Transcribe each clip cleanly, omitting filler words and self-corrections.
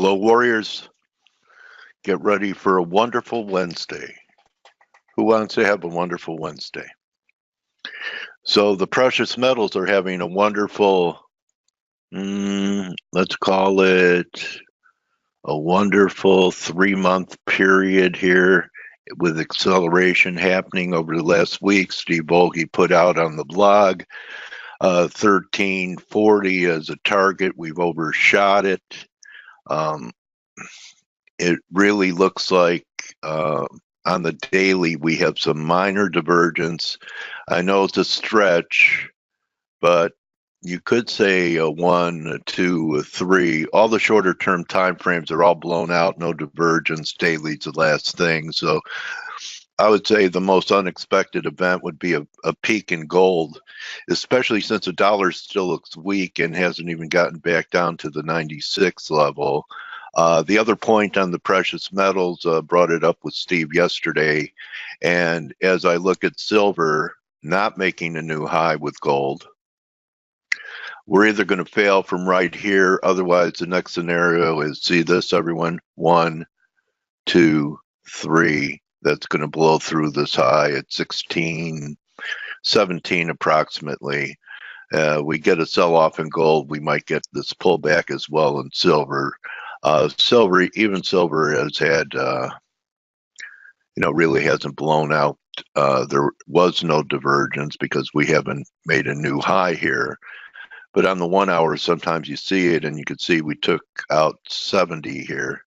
Hello, warriors. Get ready for a wonderful Wednesday. Who wants to have a wonderful Wednesday? So the precious metals are having a wonderful, let's call it a wonderful 3-month period here with acceleration happening over the last week. Steve Volge put out on the blog 1340 as a target. We've overshot it. It really looks like on the daily we have some minor divergence. I know it's a stretch, but you could say a 1, a 2, a 3. All the shorter term time frames are all blown out, no divergence. Daily's the last thing. So I would say the most unexpected event would be a peak in gold, especially since the dollar still looks weak and hasn't even gotten back down to the 96 level. The other point on the precious metals, brought it up with Steve yesterday, and as I look at silver not making a new high with gold, we're either going to fail from right here, otherwise the next scenario is, see this everyone, 1, 2, 3, that's going to blow through this high at 16, 17 approximately. We get a sell-off in gold, we might get this pullback as well in silver. Even silver has had, really hasn't blown out. There was no divergence because we haven't made a new high here. But on the 1 hour, sometimes you see it, and you can see we took out 70 here.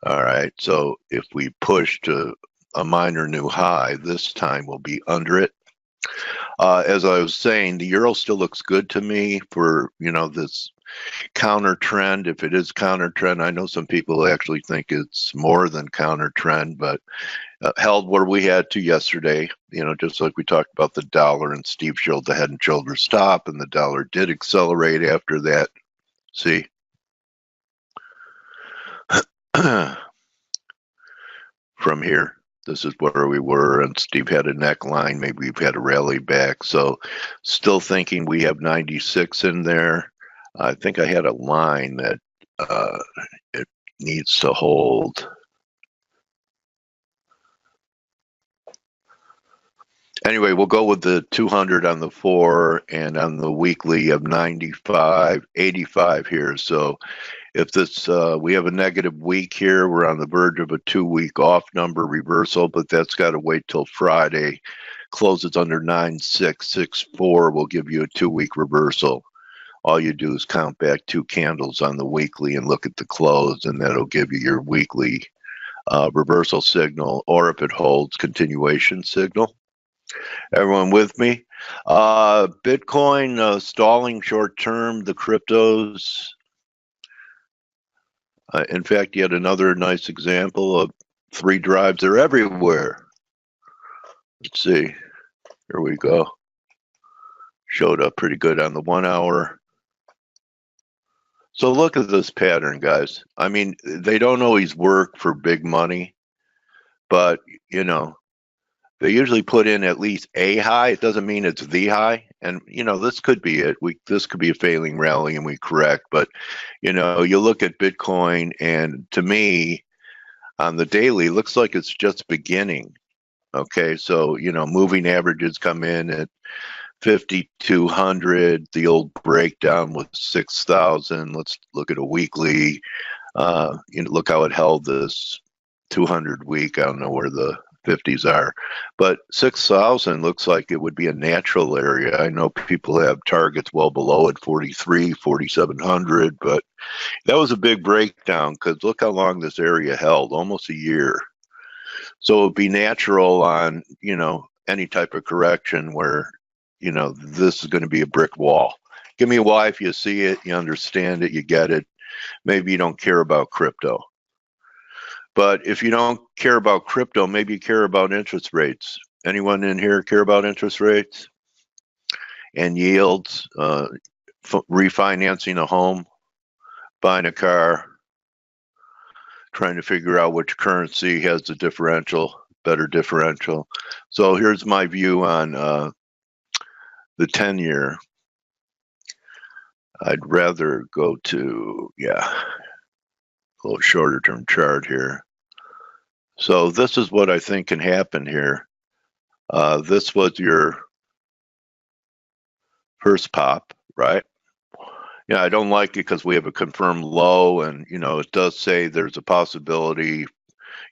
All right, so if we push to a minor new high, this time we'll be under it. As I was saying, the euro still looks good to me for, this counter trend. If it is counter trend, I know some people actually think it's more than counter trend, but held where we had to yesterday, just like we talked about the dollar, and Steve showed the head and shoulder stop, and the dollar did accelerate after that. See? From here, this is where we were, and Steve had a neckline. Maybe we've had a rally back. So still thinking we have 96 in there. I think I had a line that it needs to hold. Anyway, we'll go with the 200 on the 4, and on the weekly of 95, 85 here. So if this, we have a negative week here, we're on the verge of a 2-week off number reversal, but that's got to wait till Friday. Closes under 9664 will give you a 2-week reversal. All you do is count back 2 candles on the weekly and look at the close, and that'll give you your weekly reversal signal, or if it holds, continuation signal. Everyone with me? Bitcoin stalling short term, the cryptos. In fact, yet another nice example of 3 drives. They're everywhere. Let's see. Here we go. Showed up pretty good on the 1 hour. So look at this pattern, guys. I mean, they don't always work for big money, but, they usually put in at least a high. It doesn't mean it's the high. And, this could be it. This could be a failing rally and we correct. But, you look at Bitcoin, and to me, on the daily, it looks like it's just beginning. Okay, so, moving averages come in at 5,200. The old breakdown was 6,000. Let's look at a weekly. Look how it held this 200 week. I don't know where the 50s are, but 6,000 looks like it would be a natural area. I know people have targets well below it, 43, 4,700, but that was a big breakdown because look how long this area held, almost a year. So it would be natural on, any type of correction where, this is going to be a brick wall. Give me a Y if you see it, you understand it, you get it. Maybe you don't care about crypto. But if you don't care about crypto, maybe you care about interest rates. Anyone in here care about interest rates and yields, refinancing a home, buying a car, trying to figure out which currency has the differential, better differential. So here's my view on the 10-year. I'd rather go to, a little shorter term chart here. So this is what I think can happen here. This was your first pop, right? Yeah, I don't like it because we have a confirmed low, and it does say there's a possibility.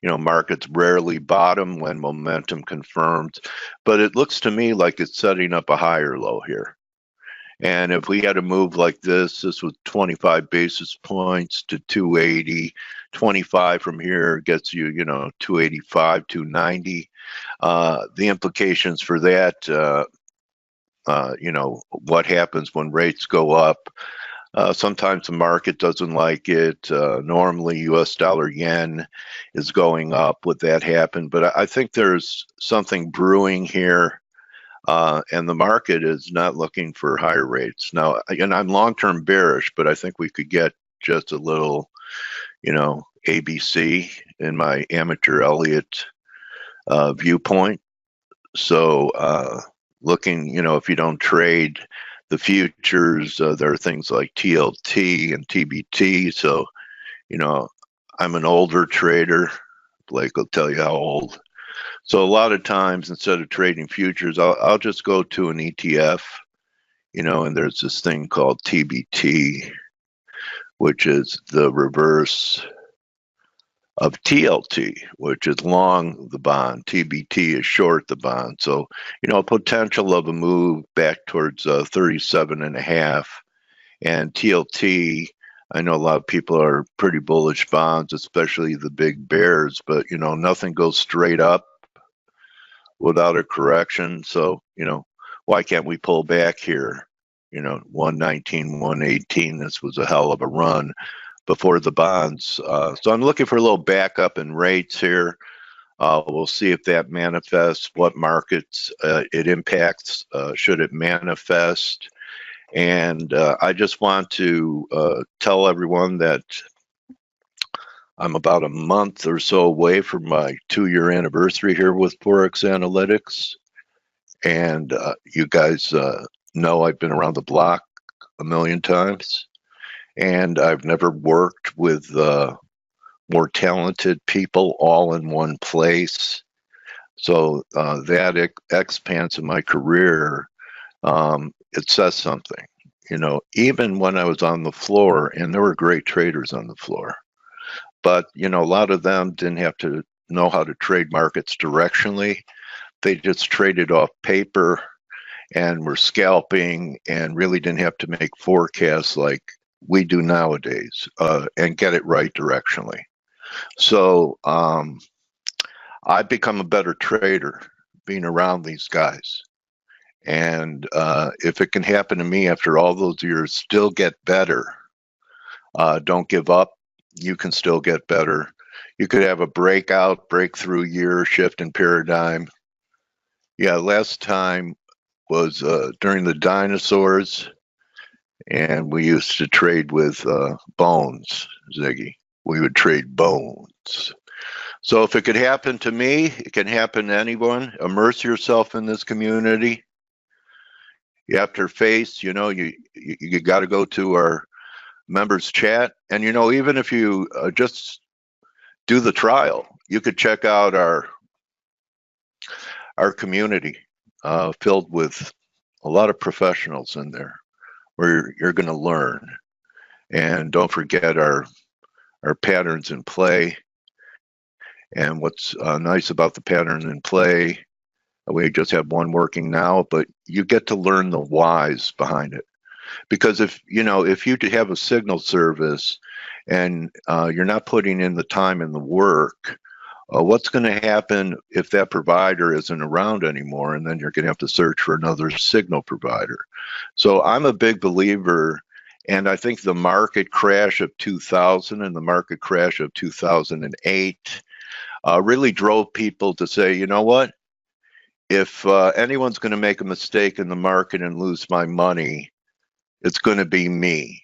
Markets rarely bottom when momentum confirms, but it looks to me like it's setting up a higher low here. And if we had a move like this was 25 basis points to 280, 25 from here gets you, 285, 290. The implications for that, what happens when rates go up. Sometimes the market doesn't like it. Normally, U.S. dollar yen is going up. Would that happen? But I think there's something brewing here. And the market is not looking for higher rates. Now, and I'm long-term bearish, but I think we could get just a little, ABC in my amateur Elliott viewpoint. So looking, if you don't trade the futures, there are things like TLT and TBT. So, I'm an older trader. Blake will tell you how old. So a lot of times, instead of trading futures, I'll just go to an ETF, and there's this thing called TBT, which is the reverse of TLT, which is long the bond. TBT is short the bond. So, potential of a move back towards 37.5. And TLT, I know a lot of people are pretty bullish bonds, especially the big bears, but, nothing goes straight up without a correction. So, why can't we pull back here? 119, 118, this was a hell of a run before the bonds. So I'm looking for a little backup in rates here. We'll see if that manifests, what markets it impacts, should it manifest. And I just want to tell everyone that I'm about a month or so away from my 2-year anniversary here with ForexAnalytix. And you guys know I've been around the block a million times. And I've never worked with more talented people all in one place. So that expanse of my career, it says something. Even when I was on the floor, and there were great traders on the floor, but, a lot of them didn't have to know how to trade markets directionally. They just traded off paper and were scalping and really didn't have to make forecasts like we do nowadays and get it right directionally. So I've become a better trader being around these guys. And if it can happen to me after all those years, still get better. Don't give up. You can still get better. You could have a breakthrough year, shift in paradigm. Yeah, last time was during the dinosaurs, and we used to trade with bones, Ziggy. We would trade bones. So if it could happen to me, it can happen to anyone. Immerse yourself in this community. You have to face, you got to go to our members chat. And, even if you just do the trial, you could check out our community filled with a lot of professionals in there where you're going to learn. And don't forget our patterns in play. And what's nice about the pattern in play, we just have one working now, but you get to learn the whys behind it. Because if you have a signal service and you're not putting in the time and the work, what's going to happen if that provider isn't around anymore? And then you're going to have to search for another signal provider. So I'm a big believer, and I think the market crash of 2000 and the market crash of 2008 really drove people to say, you know what? If anyone's going to make a mistake in the market and lose my money, it's going to be me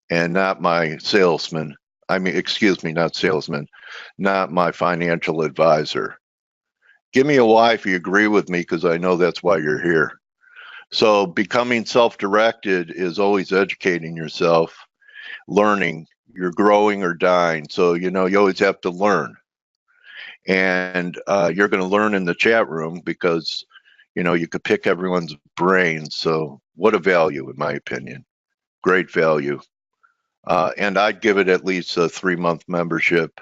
and not my salesman. Not salesman, not my financial advisor. Give me a why if you agree with me, because I know that's why you're here. So becoming self-directed is always educating yourself, learning, you're growing or dying. So, you always have to learn. And you're going to learn in the chat room because, you could pick everyone's brains. So what a value, in my opinion. Great value. And I'd give it at least a 3-month membership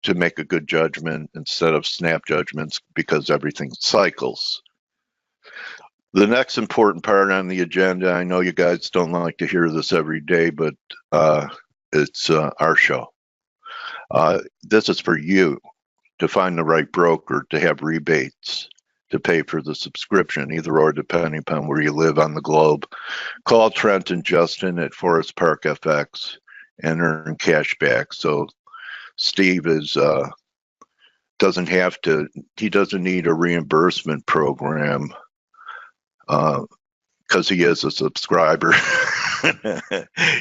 to make a good judgment instead of snap judgments because everything cycles. The next important part on the agenda, I know you guys don't like to hear this every day, but it's our show. This is for you to find the right broker to have rebates to pay for the subscription, either or, depending upon where you live on the globe. Call Trent and Justin at Forest Park FX and earn cash back. So Steve doesn't need a reimbursement program because he is a subscriber.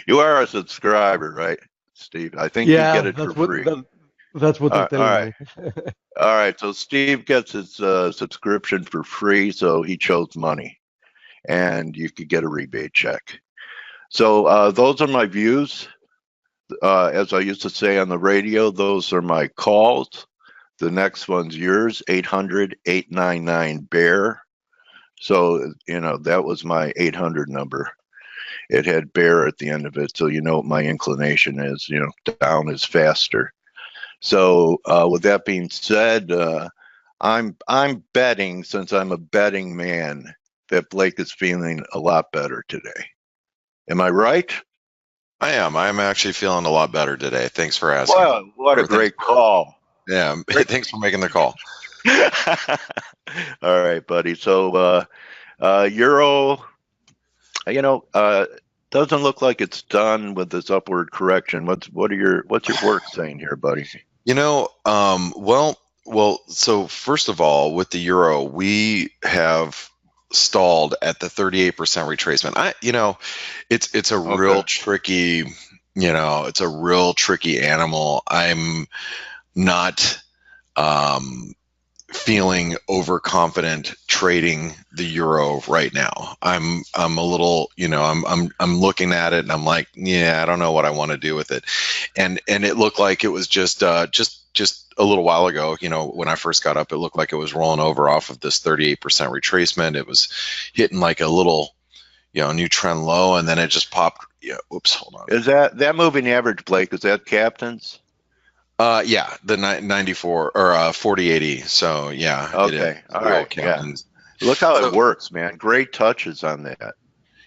You are a subscriber, right, Steve? I think you get it for free. That's what they're telling me. All right, so Steve gets his subscription for free, so he chose money, and you could get a rebate check. So those are my views. As I used to say on the radio, those are my calls. The next one's yours, 800-899-BEAR. So, that was my 800 number. It had bear at the end of it, so you know what my inclination is, down is faster. So with that being said, I'm betting, since I'm a betting man, that Blake is feeling a lot better today. Am I right? I am. I'm actually feeling a lot better today. Thanks for asking. Wow, what a great call. Yeah, thanks for making the call. All right, buddy. So Euro, doesn't look like it's done with this upward correction. What's your work saying here, buddy? So first of all, with the euro, we have stalled at the 38% retracement. It's a real tricky, it's a real tricky animal. I'm not feeling overconfident trading the euro right now. I'm a little, I'm looking at it and I'm like, yeah, I don't know what I want to do with it. And it looked like it was just a little while ago, when I first got up, it looked like it was rolling over off of this 38% retracement. It was hitting like a little, new trend low, and then it just popped. Yeah. Oops, hold on. Is that moving average, Blake? Is that captain's? Yeah, the 94 or 4080. So yeah. Okay. All right. Yeah. Look how it works, man. Great touches on that.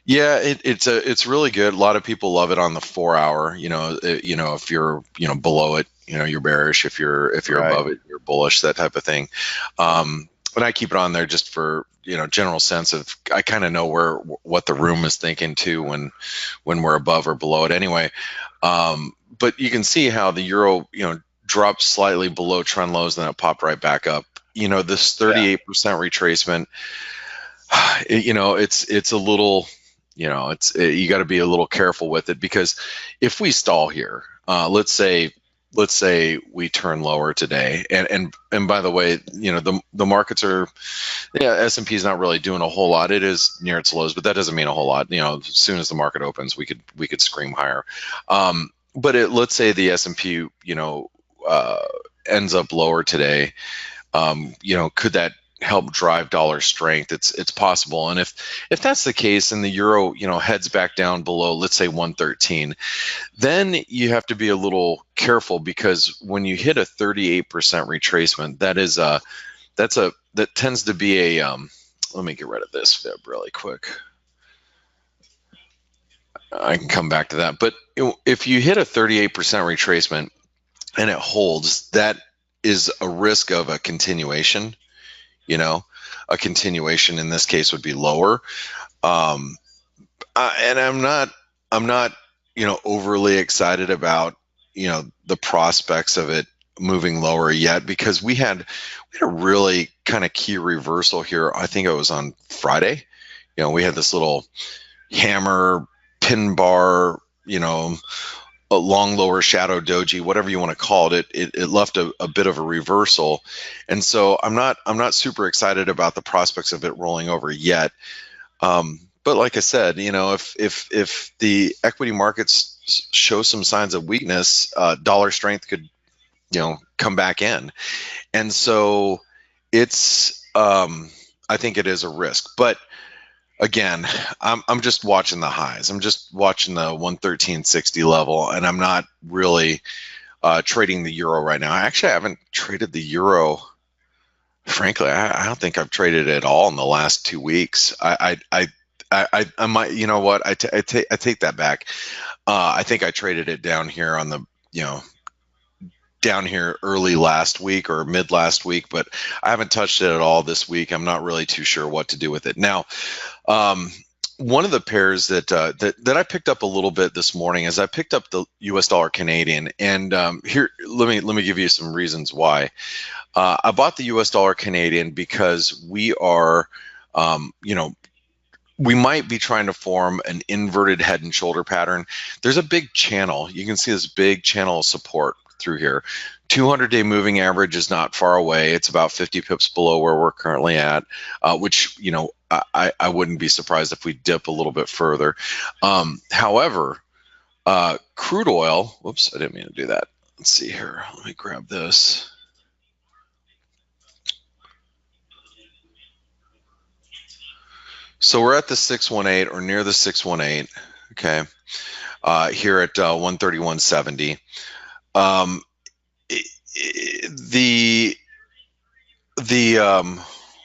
Yeah, it's really good. A lot of people love it on the 4 hour. If you're below it, you're bearish. If you're right above it, you're bullish. That type of thing. But I keep it on there just for general sense of, I kind of know what the room is thinking too when we're above or below it. Anyway, but you can see how the euro dropped slightly below trend lows, then it popped right back up. This 38% retracement. It's a little. You got to be a little careful with it, because if we stall here, let's say we turn lower today, and by the way, the markets are, S&P is not really doing a whole lot. It is near its lows, but that doesn't mean a whole lot. As soon as the market opens, we could scream higher. But let's say the S&P ends up lower today. Could that help drive dollar strength? It's possible. And if that's the case and the euro heads back down below, let's say 113, then you have to be a little careful, because when you hit a 38% retracement, that tends to be a let me get rid of this fib really quick. I can come back to that. But if you hit a 38% retracement and it holds, that is a risk of a continuation. A continuation in this case would be lower. And I'm not overly excited about, the prospects of it moving lower yet, because we had a really kind of key reversal here. I think it was on Friday. We had this little hammer pin bar, a long lower shadow doji, whatever you want to call it. It left a bit of a reversal, and so I'm not super excited about the prospects of it rolling over yet. But like I said, if the equity markets show some signs of weakness, dollar strength could, come back in. And so it's, I think it is a risk. But again, I'm just watching the highs. I'm just watching the 113.60 level, and I'm not really trading the euro right now. Actually, I haven't traded the euro. Frankly, I don't think I've traded it at all in the last 2 weeks. I might, you know what? I take that back. I think I traded it down here on the, down here early last week or mid last week, but I haven't touched it at all this week. I'm not really too sure what to do with it now. One of the pairs that that I picked up a little bit this morning is I picked up the U.S. dollar Canadian, and here let me give you some reasons why. I bought the U.S. dollar Canadian because we are, we might be trying to form an inverted head and shoulder pattern. There's a big channel. You can see this big channel of support through here. 200-day moving average is not far away. It's about 50 pips below where we're currently at, which, I wouldn't be surprised if we dip a little bit further. However, crude oil, whoops, I didn't mean to do that. Let's see here. Let me grab this. So we're at the 618 or near the 618, okay, here at 131.70.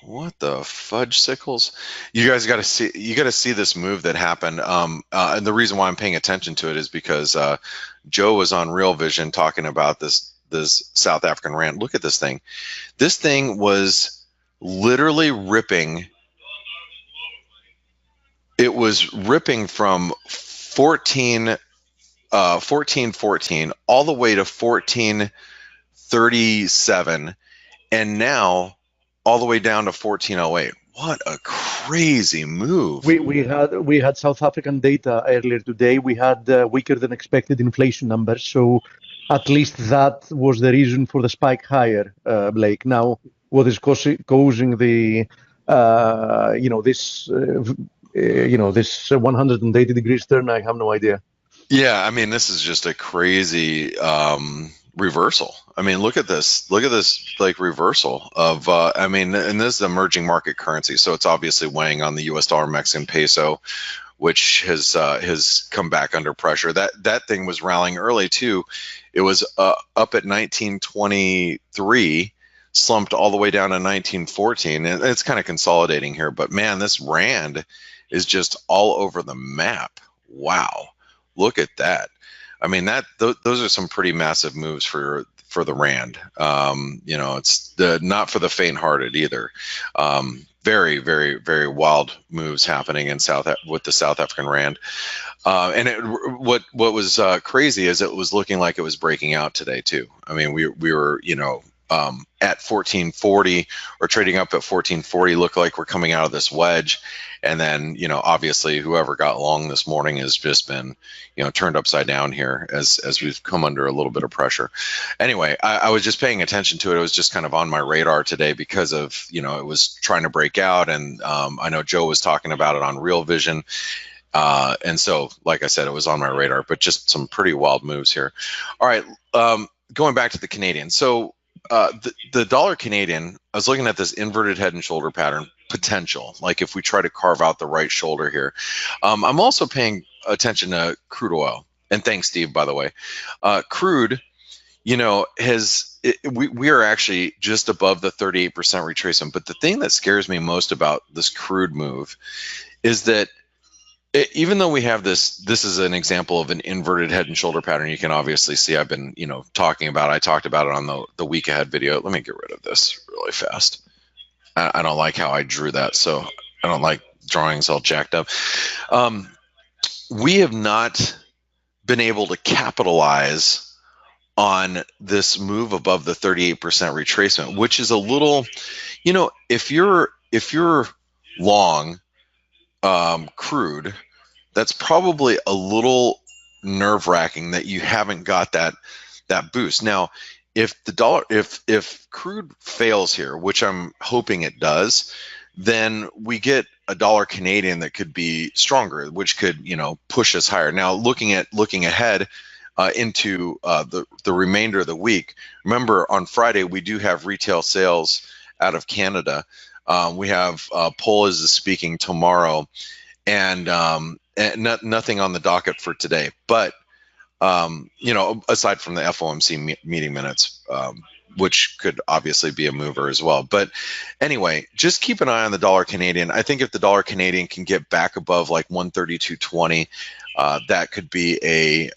What the fudge sickles? You guys got to see. You got to see this move that happened. And the reason why I'm paying attention to it is because Joe was on Real Vision talking about this South African rand. Look at this thing. This thing was literally ripping. It was ripping from 14.14 all the way to 14.37, and now all the way down to 14.08. What a crazy move! We had South African data earlier today. We had weaker than expected inflation numbers, so at least that was the reason for the spike higher, Blake. Now, what is causing the this 180 degrees turn, I have no idea. Yeah, I mean, this is just a crazy reversal. I mean, look at this like reversal of I mean, and this is emerging market currency, so it's obviously weighing on the US dollar Mexican peso, which has come back under pressure. That thing was rallying early too. It was up at 1923, slumped all the way down to 1914, and it's kind of consolidating here. But man, this rand is just all over the map. Wow, look at that. I mean, those are some pretty massive moves for the rand. It's not for the faint-hearted either. Very, very, very wild moves happening in with the South African rand. And what was crazy is it was looking like it was breaking out today too. I mean, we were at 1440 or trading up at 1440, look like we're coming out of this wedge. And then, obviously whoever got long this morning has just been, turned upside down here as we've come under a little bit of pressure. Anyway, I was just paying attention to it. It was just kind of on my radar today because of, it was trying to break out. And I know Joe was talking about it on Real Vision. And so, like I said, it was on my radar, but just some pretty wild moves here. All right, going back to the Canadian. So the dollar Canadian, I was looking at this inverted head and shoulder pattern potential, like if we try to carve out the right shoulder here. I'm also paying attention to crude oil, and thanks, Steve, by the way. Crude, we are actually just above the 38% retracement, but the thing that scares me most about this crude move is that even though we have this is an example of an inverted head and shoulder pattern. You can obviously see I've been, talking about, I talked about it on the week ahead video. Let me get rid of this really fast. I don't like how I drew that, so I don't like drawings all jacked up. We have not been able to capitalize on this move above the 38% retracement, which is a little, if you're long crude, that's probably a little nerve-wracking that you haven't got that boost. Now, if crude fails here, which I'm hoping it does, then we get a dollar Canadian that could be stronger, which could, push us higher. Now, looking ahead into the remainder of the week, remember on Friday we do have retail sales out of Canada. We have Poll is speaking tomorrow, and nothing on the docket for today. But aside from the FOMC meeting minutes, which could obviously be a mover as well. But anyway, just keep an eye on the dollar Canadian. I think if the dollar Canadian can get back above like 132.20, that could be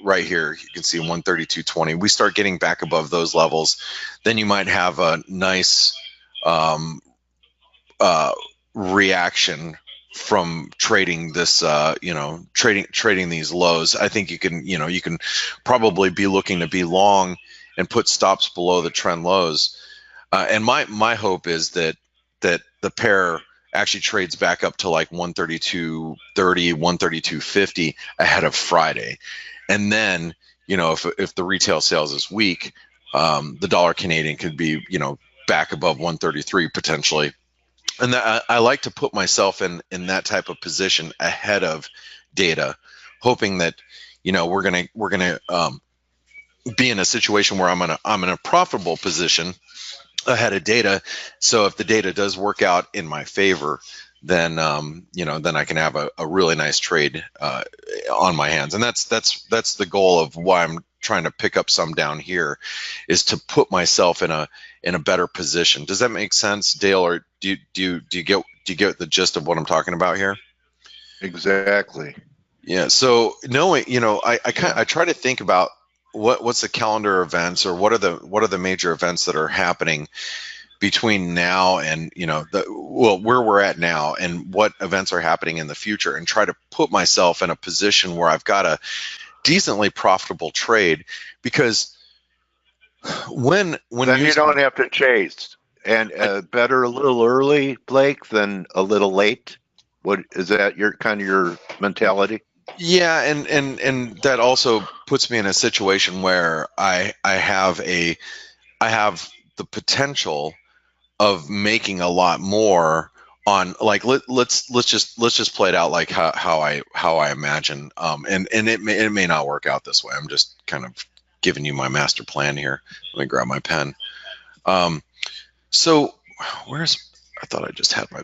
right here. You can see 132.20. We start getting back above those levels, then you might have a nice reaction from trading this, trading these lows. I think you can probably be looking to be long and put stops below the trend lows. And my hope is that the pair actually trades back up to like 132.30, 132.50 ahead of Friday. And then, if the retail sales is weak, the dollar Canadian could be, back above 133 potentially. And I like to put myself in that type of position ahead of data, hoping that we're gonna be in a situation where I'm in a profitable position ahead of data. So if the data does work out in my favor, then then I can have a really nice trade on my hands. And that's the goal of why I'm trying to pick up some down here, is to put myself in a better position. Does that make sense, Dale, or do you get the gist of what I'm talking about here? Exactly. Yeah. So knowing, I try to think about what's the calendar events, or what are the major events that are happening between now and where we're at now, and what events are happening in the future, and try to put myself in a position where I've got a decently profitable trade. Because when then you don't have to chase, and better a little early, Blake, than a little late. What is that? Your mentality? Yeah, and that also puts me in a situation where I have the potential of making a lot more on, like, let's just play it out like how I imagine, and it may not work out this way. I'm just kind of giving you my master plan here. Let me grab my pen. So I thought I just had my.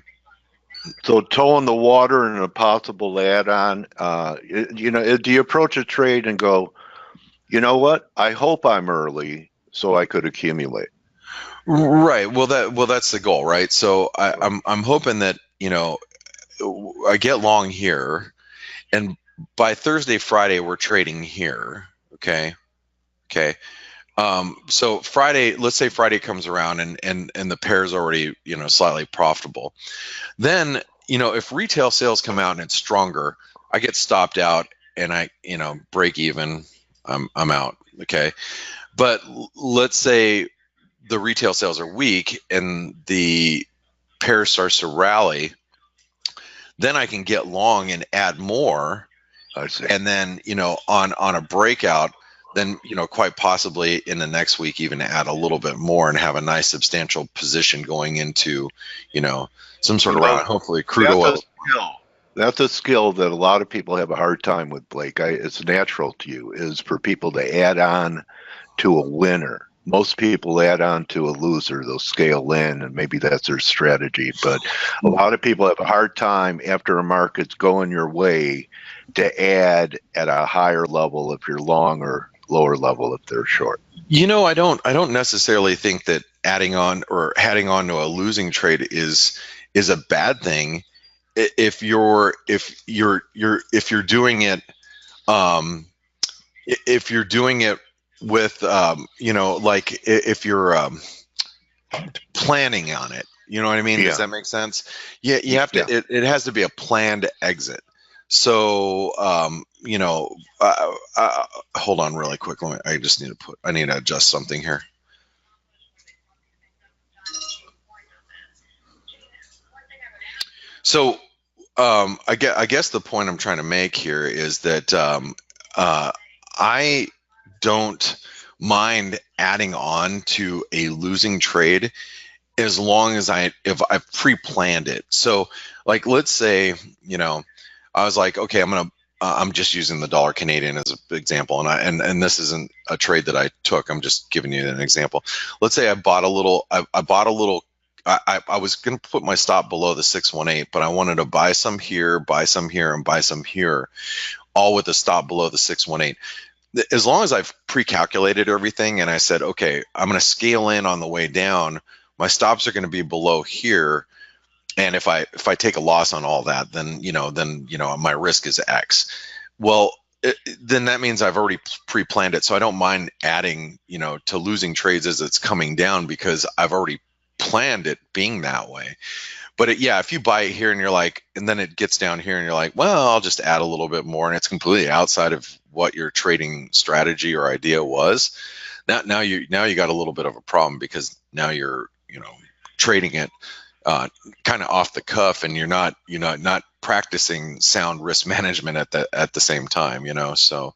So toe in the water and a possible add-on. Do you approach a trade and go, you know what? I hope I'm early so I could accumulate. Right. Well, that's the goal, right? So I'm hoping that I get long here, and by Thursday, Friday we're trading here. Okay. So Friday, let's say Friday comes around and the pair's already slightly profitable. Then if retail sales come out and it's stronger, I get stopped out and I break even. I'm out. Okay. But let's say the retail sales are weak and the pair starts to rally, then I can get long and add more. I see. And then on a breakout, then quite possibly in the next week even add a little bit more and have a nice substantial position going into some sort of round, hopefully crude oil. That's a skill that a lot of people have a hard time with, Blake. It's natural to you, is for people to add on to a winner. Most people add on to a loser. They'll scale in, and maybe that's their strategy. But a lot of people have a hard time after a market's going your way to add at a higher level if you're long, or lower level if they're short. I don't necessarily think that adding on or heading on to a losing trade is a bad thing if you're doing it with like if you're planning on it, you know what I mean? Yeah. Does that make sense? Yeah, you have to. Yeah. It has to be a planned exit. So hold on really quick. I need to adjust something here. So I guess the point I'm trying to make here is that I don't mind adding on to a losing trade as long as if I've pre-planned it. So like, let's say, I was like, okay, I'm just using the dollar Canadian as an example, and this isn't a trade that I took. I'm just giving you an example. Let's say I bought a little. I was going to put my stop below the 618, but I wanted to buy some here, and buy some here, all with a stop below the 618. As long as I've pre-calculated everything and I said, okay, I'm going to scale in on the way down, my stops are going to be below here. And if I take a loss on all that, then my risk is X. Well, then that means I've already pre-planned it. So I don't mind adding, to losing trades as it's coming down, because I've already planned it being that way. But if you buy it here and you're like, and then it gets down here and you're like, well, I'll just add a little bit more, and it's completely outside of what your trading strategy or idea was. Now you got a little bit of a problem, because now you're trading it kind of off the cuff, and you're not practicing sound risk management at the same time. So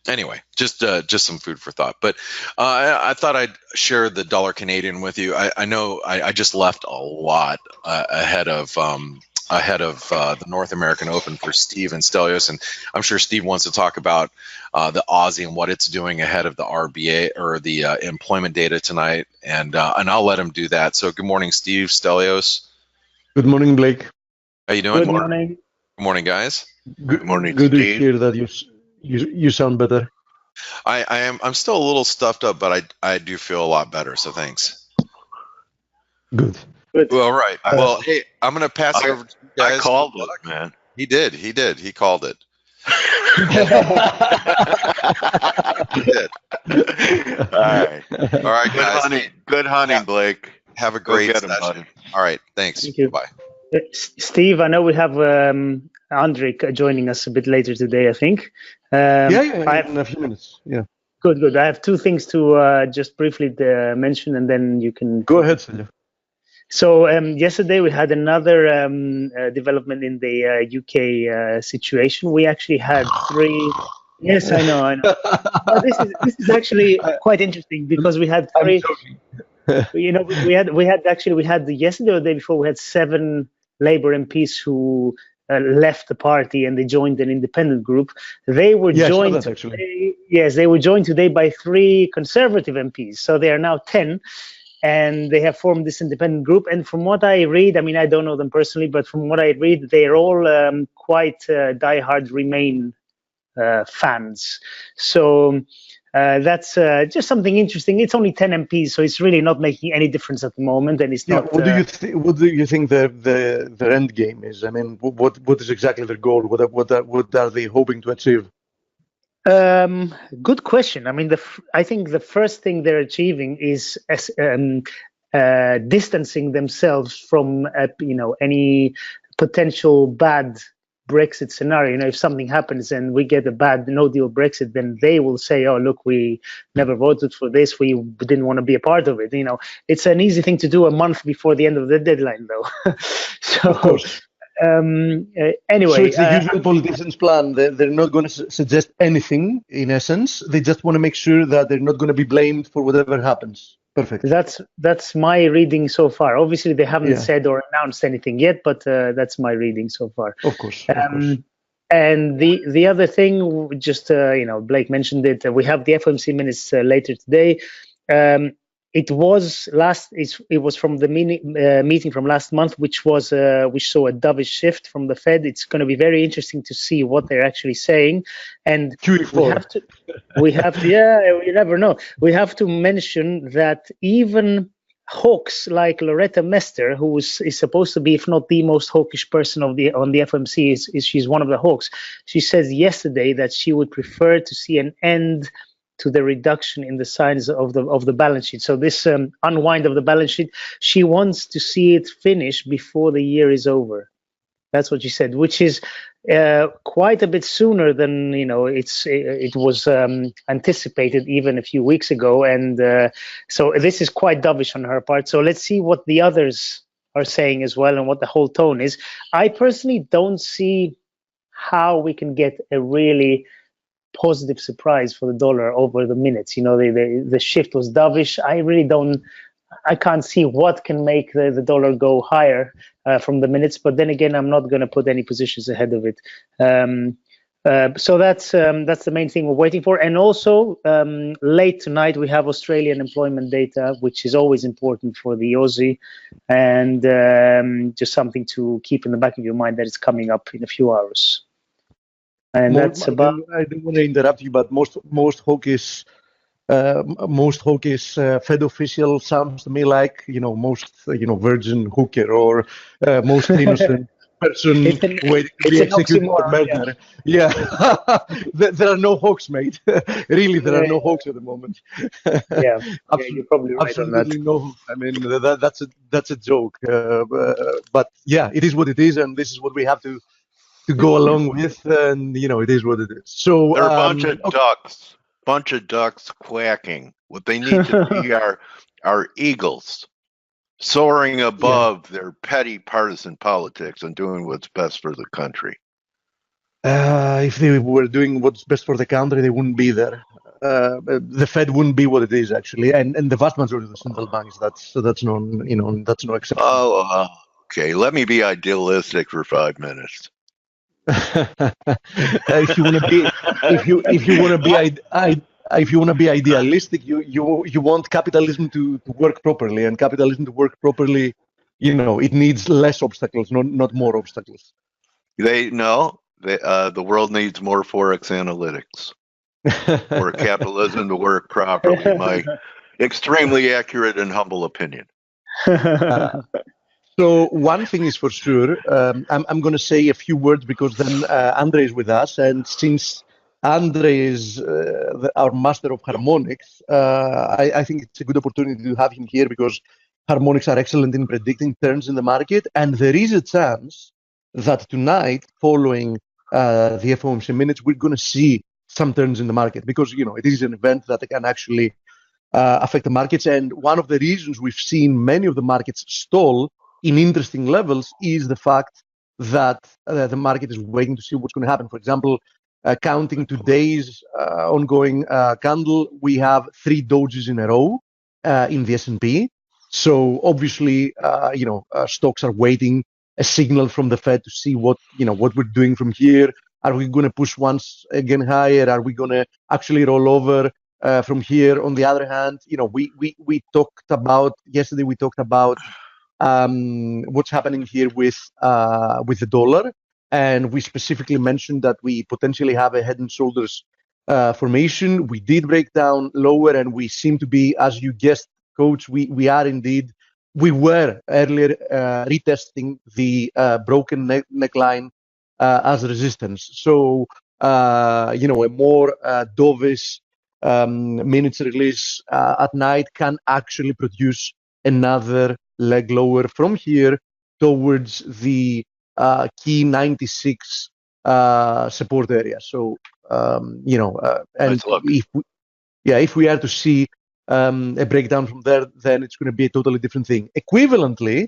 anyway, just some food for thought. But I thought I'd share the dollar Canadian with you. I know I just left a lot ahead of the North American Open for Steve and Stelios, and I'm sure Steve wants to talk about the Aussie and what it's doing ahead of the RBA or the employment data tonight, and I'll let him do that. So good morning, Steve, Stelios. Good morning, Blake. How you doing? Good morning. Good morning, guys. Good morning, Good to Steve. hear that you sound better. I'm still a little stuffed up, but I do feel a lot better. So thanks. Good. Well, right. Well, hey, I'm gonna pass it over to you guys. I called it, man. He did. He called it. He did. All right, guys. Good hunting, Blake. Have a great get 'em, session. buddy. All right. Thanks. Thank you. Bye. Steve, I know we have Andrik joining us a bit later today, I think. In a few minutes. Yeah. Good. I have two things to just briefly mention, and then you can Go ahead, Celia. So yesterday we had another development in the UK situation. We actually had three. Yes, I know. This is actually quite interesting, because we had three. We had yesterday or the day before, we had 7 Labour MPs who left the party and they joined an independent group. They were joined today, they were joined today by 3 Conservative MPs. So they are now 10, and they have formed this independent group. And from what I read, I mean, I don't know them personally, but from what I read, they are all quite diehard Remain fans. So that's just something interesting. It's only 10 MPs, so it's really not making any difference at the moment, and it's not. What do you think their end game is? I mean, what is exactly their goal? What are they hoping to achieve? Good question. I mean, I think the first thing they're achieving is distancing themselves from any potential bad Brexit scenario. If something happens and we get a bad no-deal Brexit, then they will say, "Oh, look, we never voted for this. We didn't want to be a part of it." It's an easy thing to do a month before the end of the deadline, though. So, of course. Anyway, so it's the usual politicians' plan. They're not going to suggest anything. In essence, they just want to make sure that they're not going to be blamed for whatever happens. Perfect. That's my reading so far. Obviously, they haven't said or announced anything yet, but that's my reading so far. Of course. And the other thing, just Blake mentioned it. We have the FOMC minutes later today. It was from the meeting from last month, which saw a dovish shift from the Fed. It's going to be very interesting to see what they're actually saying, and we have to you never know. We have to mention that even hawks like Loretta Mester, who is supposed to be, if not the most hawkish person on the FOMC, she's one of the hawks. She says yesterday that she would prefer to see an end to the reduction in the size of the balance sheet. So this unwind of the balance sheet, she wants to see it finish before the year is over. That's what she said, which is quite a bit sooner than it was anticipated even a few weeks ago. And so this is quite dovish on her part. So let's see what the others are saying as well and what the whole tone is. I personally don't see how we can get a really positive surprise for the dollar over the minutes. The shift was dovish. I really don't. I can't see what can make the dollar go higher from the minutes. But then again, I'm not going to put any positions ahead of it. So that's the main thing we're waiting for. And also late tonight we have Australian employment data, which is always important for the Aussie, and just something to keep in the back of your mind that it's coming up in a few hours. And that's about. I don't want to interrupt you, but most hawkish Fed official sounds to me like most virgin hooker or most innocent person waiting to be executed for murder. Yeah, there are no hawks, mate. Really, there are no hawks at the moment. Yeah, you're probably right on that. Absolutely no. I mean, that's a joke. But yeah, it is what it is, and this is what we have to go along with, and it is what it is. So they're a bunch of ducks quacking. What they need to be are eagles, soaring above their petty partisan politics and doing what's best for the country. If they were doing what's best for the country, they wouldn't be there. The Fed wouldn't be what it is actually, and the vast majority of the central banks. That's no that's no exception. Oh, okay. Let me be idealistic for 5 minutes. If you want to be idealistic, you want capitalism to work properly, and capitalism to work properly, it needs less obstacles, not more obstacles. The world needs more ForexAnalytix for capitalism to work properly. My extremely accurate and humble opinion. So one thing is for sure, I'm going to say a few words because then Andre is with us, and since Andre is our master of harmonics, I think it's a good opportunity to have him here because harmonics are excellent in predicting turns in the market, and there is a chance that tonight, following the FOMC minutes, we're going to see some turns in the market because it is an event that can actually affect the markets, and one of the reasons we've seen many of the markets stall in interesting levels is the fact that the market is waiting to see what's going to happen. For example, counting today's ongoing candle, we have 3 dojis in a row in the S&P. So obviously, stocks are waiting a signal from the Fed to see what we're doing from here. Are we going to push once again higher? Are we going to actually roll over from here? On the other hand, we talked about yesterday. We talked about what's happening here with the dollar, and we specifically mentioned that we potentially have a head and shoulders formation. We did break down lower, and we seem to be, as you guessed, Coach, we were earlier retesting the broken neckline as resistance. So a more dovish minutes release at night can actually produce another leg lower from here towards the key 96 support area. So and if we are to see a breakdown from there, then it's going to be a totally different thing. Equivalently,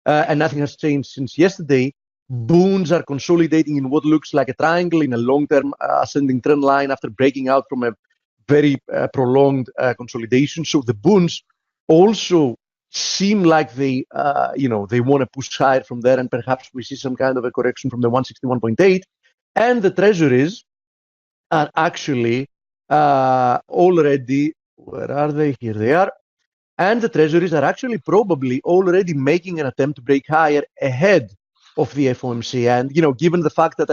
and nothing has changed since yesterday, boons are consolidating in what looks like a triangle in a long-term ascending trend line after breaking out from a very prolonged consolidation. So the boons also seem like they want to push higher from there, and perhaps we see some kind of a correction from the 161.8. And the treasuries are actually already, where are they? Here they are. And the treasuries are actually probably already making an attempt to break higher ahead of the FOMC. And given the fact that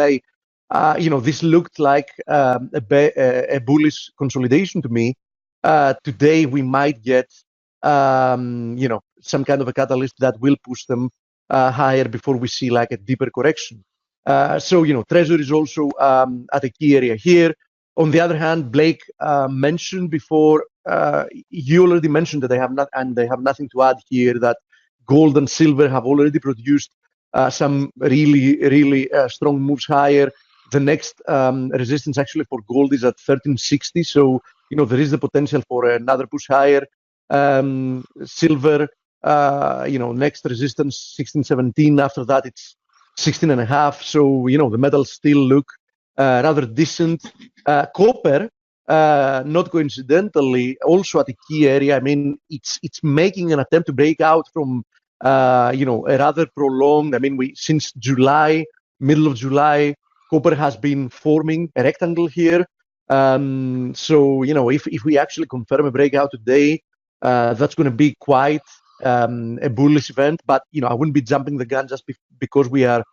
this looked like a bullish consolidation to me, today we might get some kind of a catalyst that will push them higher before we see like a deeper correction. So treasury is also at a key area here. On the other hand, Blake mentioned before, you already mentioned that they have nothing to add here, that gold and silver have already produced some really strong moves higher. The next resistance actually for gold is at 1360. So, there is the potential for another push higher. Silver, next resistance 1617. After that, it's 16.5. So, the metals still look rather decent. Copper not coincidentally, also at a key area. I mean, it's making an attempt to break out from you know, a rather prolonged. I mean, since July, middle of July, copper has been forming a rectangle here. So you know, if we actually confirm a breakout today, that's going to be quite a bullish event. But you know, I wouldn't be jumping the gun just because we are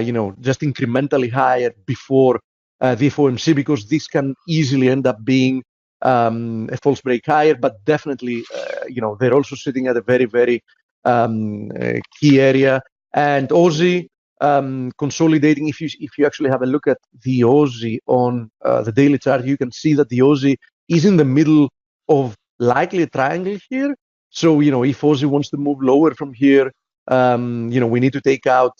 you know, just incrementally higher before the FOMC, because this can easily end up being a false break higher. But definitely, you know, they're also sitting at a very, very key area. And Aussie consolidating. If you actually have a look at the Aussie on the daily chart, you can see that the Aussie is in the middle of likely a triangle here. So you know, if Aussie wants to move lower from here, you know, we need to take out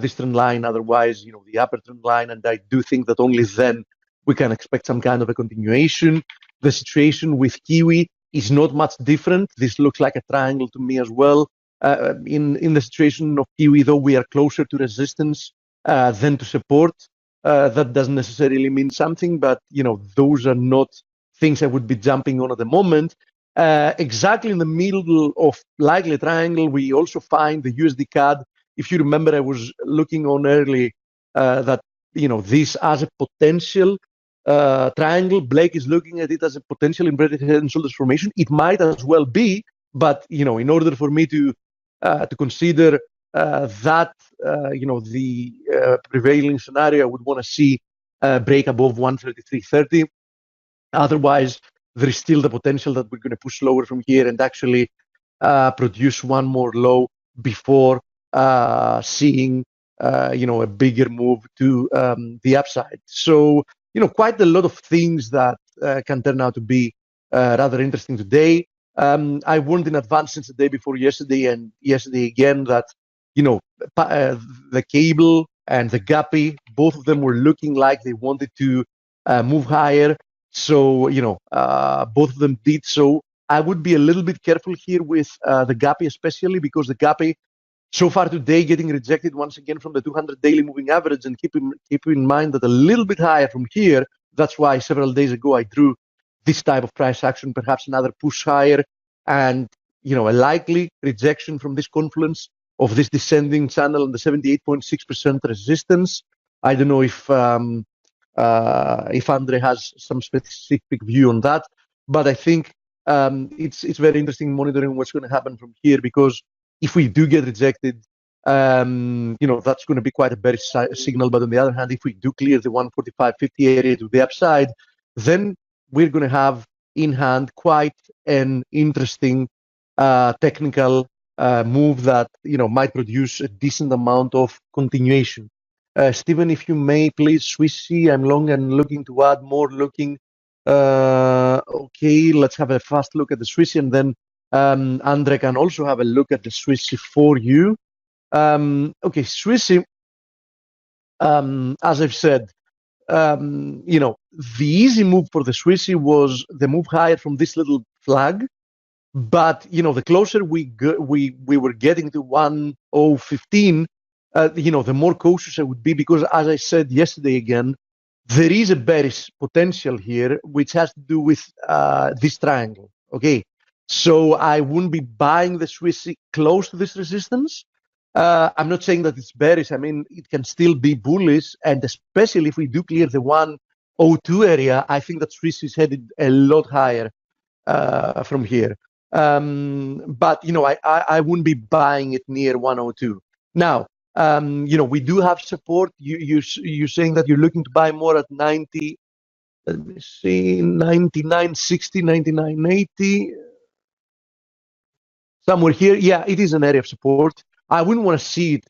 this trend line, otherwise, you know, the upper trend line, and I do think that only then we can expect some kind of a continuation. The situation with Kiwi is not much different. This looks like a triangle to me as well. In the situation of Kiwi, though, we are closer to resistance than to support. That doesn't necessarily mean something, but you know, those are not things I would be jumping on at the moment. Exactly in the middle of likely triangle, we also find the USD CAD. If you remember, I was looking on early that, you know, this as a potential triangle. Blake is looking at it as a potential inverted head and shoulders formation. It might as well be, but you know, in order for me to consider that, you know, the prevailing scenario, I would want to see break above 133.30. Otherwise, there is still the potential that we're going to push lower from here and actually produce one more low before seeing you know, a bigger move to the upside. So you know, quite a lot of things that can turn out to be rather interesting today. I warned in advance since the day before yesterday and yesterday again that, you know, the cable and the gappy, both of them were looking like they wanted to move higher. So you know, both of them did so. I would be a little bit careful here with the gappy, especially because the gappy so far today getting rejected once again from the 200 daily moving average, and keep in mind that a little bit higher from here. That's why several days ago I drew this type of price action, perhaps another push higher, and you know, a likely rejection from this confluence of this descending channel and the 78.6% resistance. I don't know if Andre has some specific view on that, but I think it's very interesting monitoring what's going to happen from here, because if we do get rejected, you know, that's going to be quite a bearish signal. But on the other hand, if we do clear the 145.50 area to the upside, then we're going to have in hand quite an interesting technical move that, you know, might produce a decent amount of continuation. Stephen, if you may, please, Swissy, I'm long and looking to add more. Okay, let's have a fast look at the Swissy, and then Andre can also have a look at the Swissy for you. Okay, Swissy, as I've said, you know, the easy move for the Swissy was the move higher from this little flag. But you know, the closer we were getting to 1015, you know, the more cautious I would be, because as I said yesterday again, there is a bearish potential here, which has to do with this triangle. Okay, so I wouldn't be buying the Swissy close to this resistance. I'm not saying that it's bearish. I mean, it can still be bullish, and especially if we do clear the 102 area, I think that Swissy is headed a lot higher from here. But you know, I wouldn't be buying it near 102. Now, you know, we do have support. You're saying that you're looking to buy more at 90. Let me see, 99.60, 99.80, somewhere here. Yeah, it is an area of support. I wouldn't want to see it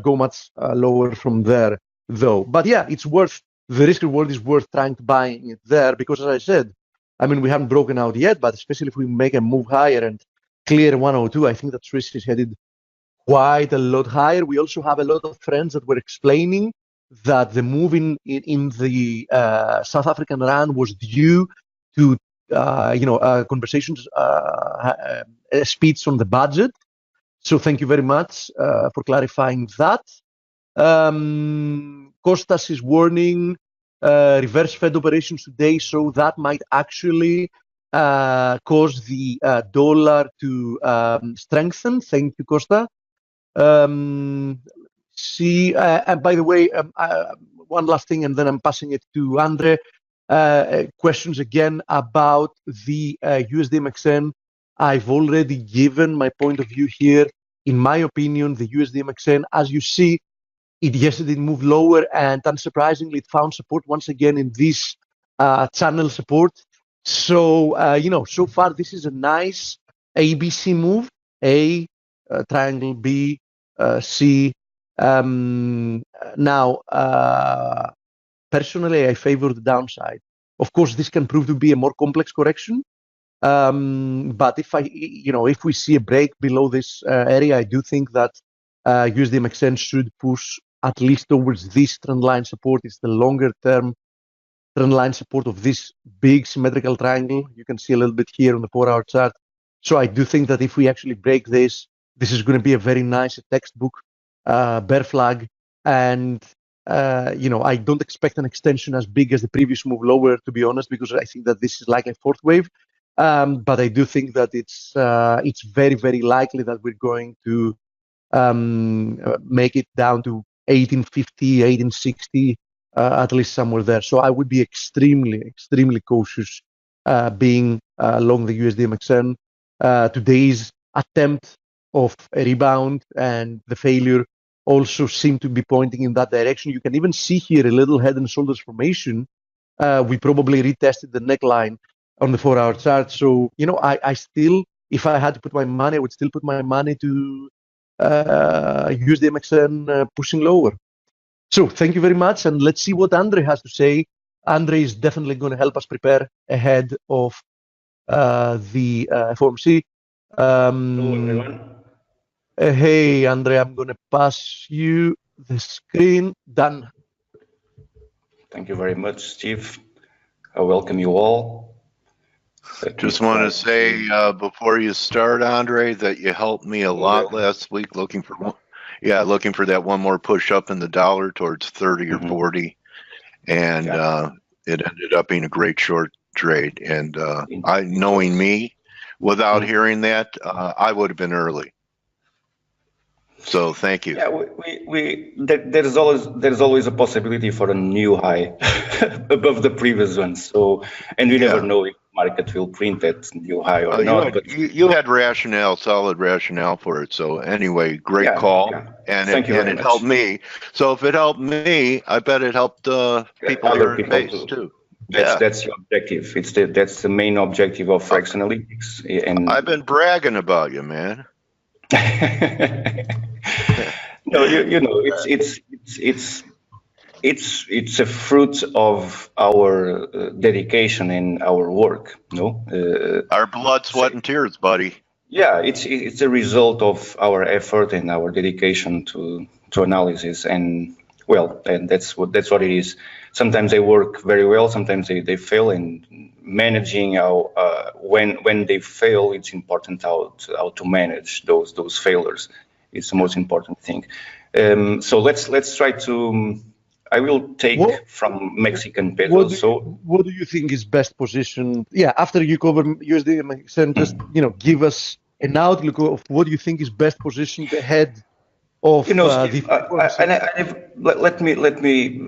go much lower from there, though. But yeah, it's worth, the risk reward is worth trying to buy it there, because as I said, I mean, we haven't broken out yet, but especially if we make a move higher and clear 102, I think that risk is headed quite a lot higher. We also have a lot of friends that were explaining that the move in the South African rand was due to you know, conversations, speech on the budget. So thank you very much for clarifying that. Costas is warning reverse Fed operations today, so that might actually cause the dollar to strengthen. Thank you, Costa. And by the way, one last thing, and then I'm passing it to Andre. Questions again about the USDMXN. I've already given my point of view here. In my opinion, the USDMXN, as you see, it yesterday moved lower, and unsurprisingly, it found support once again in this channel support. So, so far, this is a nice ABC move. A, triangle, B, C. Now, personally, I favor the downside. Of course, this can prove to be a more complex correction. But if we see a break below this area, I do think that USDMXN should push at least towards this trend line support. It's the longer term trend line support of this big symmetrical triangle. You can see a little bit here on the 4-hour chart. So I do think that if we actually break this, this is going to be a very nice textbook bear flag. And I don't expect an extension as big as the previous move lower, to be honest, because I think that this is like a fourth wave. But I do think that it's very, very likely that we're going to make it down to 1850, 1860, at least somewhere there. So I would be extremely, extremely cautious being along the USDMXN. Today's attempt of a rebound and the failure also seem to be pointing in that direction. You can even see here a little head and shoulders formation. We probably retested the neckline on the 4-hour chart. So, I still, if I had to put my money, I would still put my money to USDMXN pushing lower. So thank you very much. And let's see what Andre has to say. Andre is definitely going to help us prepare ahead of the FOMC. Hello, everyone. Hey, Andre, I'm going to pass you the screen. Done. Thank you very much, Steve. I welcome you all. Just want to say before you start, Andre, that you helped me a lot last week looking for that one more push up in the dollar towards 30 or 40, and it ended up being a great short trade. And knowing me, without hearing that, I would have been early. So thank you. Yeah, there's always a possibility for a new high above the previous one. So, and we never know if the market will print that new high or not. You had solid rationale for it. So anyway, great call, and it helped me. So if it helped me, I bet it helped people other in base too. That's your objective. That's the main objective of ForexAnalytix. And I've been bragging about you, man. No, it's a fruit of our dedication and our work. Our blood, sweat, and tears, buddy. Yeah, it's a result of our effort and our dedication to analysis, and that's what it is. Sometimes they work very well, sometimes they fail, and managing when they fail, it's important how to manage those failures. It's the most important thing. So let's try to. I will take from Mexican peso. What do you think is best positioned? Yeah, after you cover USD, just give us an outlook of what do you think is best positioned ahead of Steve, let me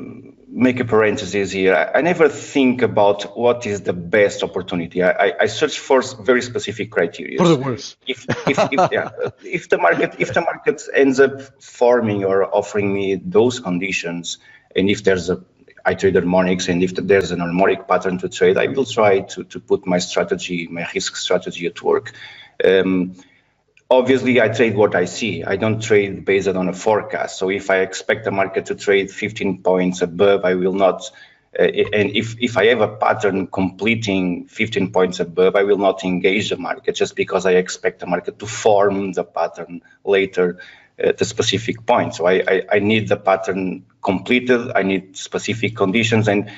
make a parenthesis here. I never think about what is the best opportunity. I search for very specific criteria. For the worst. If the market ends up forming or offering me those conditions, and if there's I trade harmonics, and if there's an harmonic pattern to trade, I will try to put my risk strategy at work. Obviously, I trade what I see. I don't trade based on a forecast. So if I expect the market to trade 15 points above, I will not. And if I have a pattern completing 15 points above, I will not engage the market just because I expect the market to form the pattern later at a specific point. So I need the pattern completed. I need specific conditions, and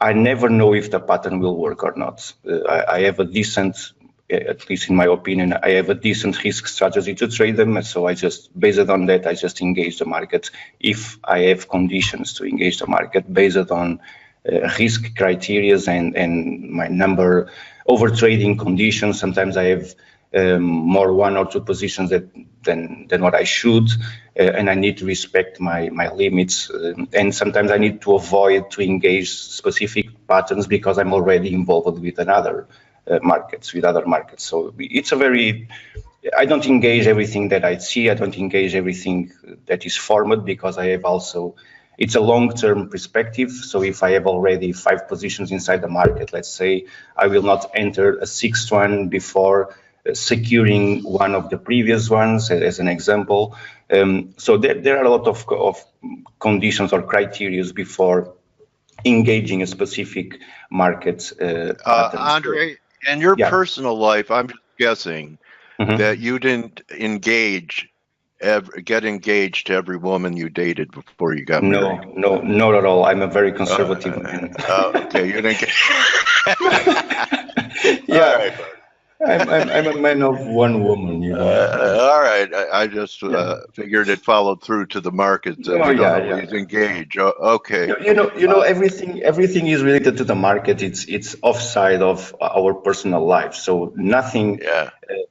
I never know if the pattern will work or not. I have a decent, at least in my opinion, I have a decent risk strategy to trade them. So based on that, I just engage the market if I have conditions to engage the market based on risk criteria and my number over trading conditions. Sometimes I have more 1 or 2 positions than what I should, and I need to respect my limits. And sometimes I need to avoid to engage specific patterns because I'm already involved with other markets. So it's a very, I don't engage everything that I see. I don't engage everything that is formed because I have also, it's a long-term perspective. So if I have already 5 positions inside the market, let's say, I will not enter a 6th one before securing one of the previous ones, as an example. So there are a lot of conditions or criteria before engaging a specific market pattern. Andre, in your personal life, I'm just guessing that you didn't get engaged to every woman you dated before you got married. No, not at all. I'm a very conservative man. Okay, you didn't get. Yeah. All right. I'm a man of one woman, you know. All right, I just figured it followed through to the market. Always engage. Okay. You know, everything is related to the market. It's offside of our personal life. So nothing.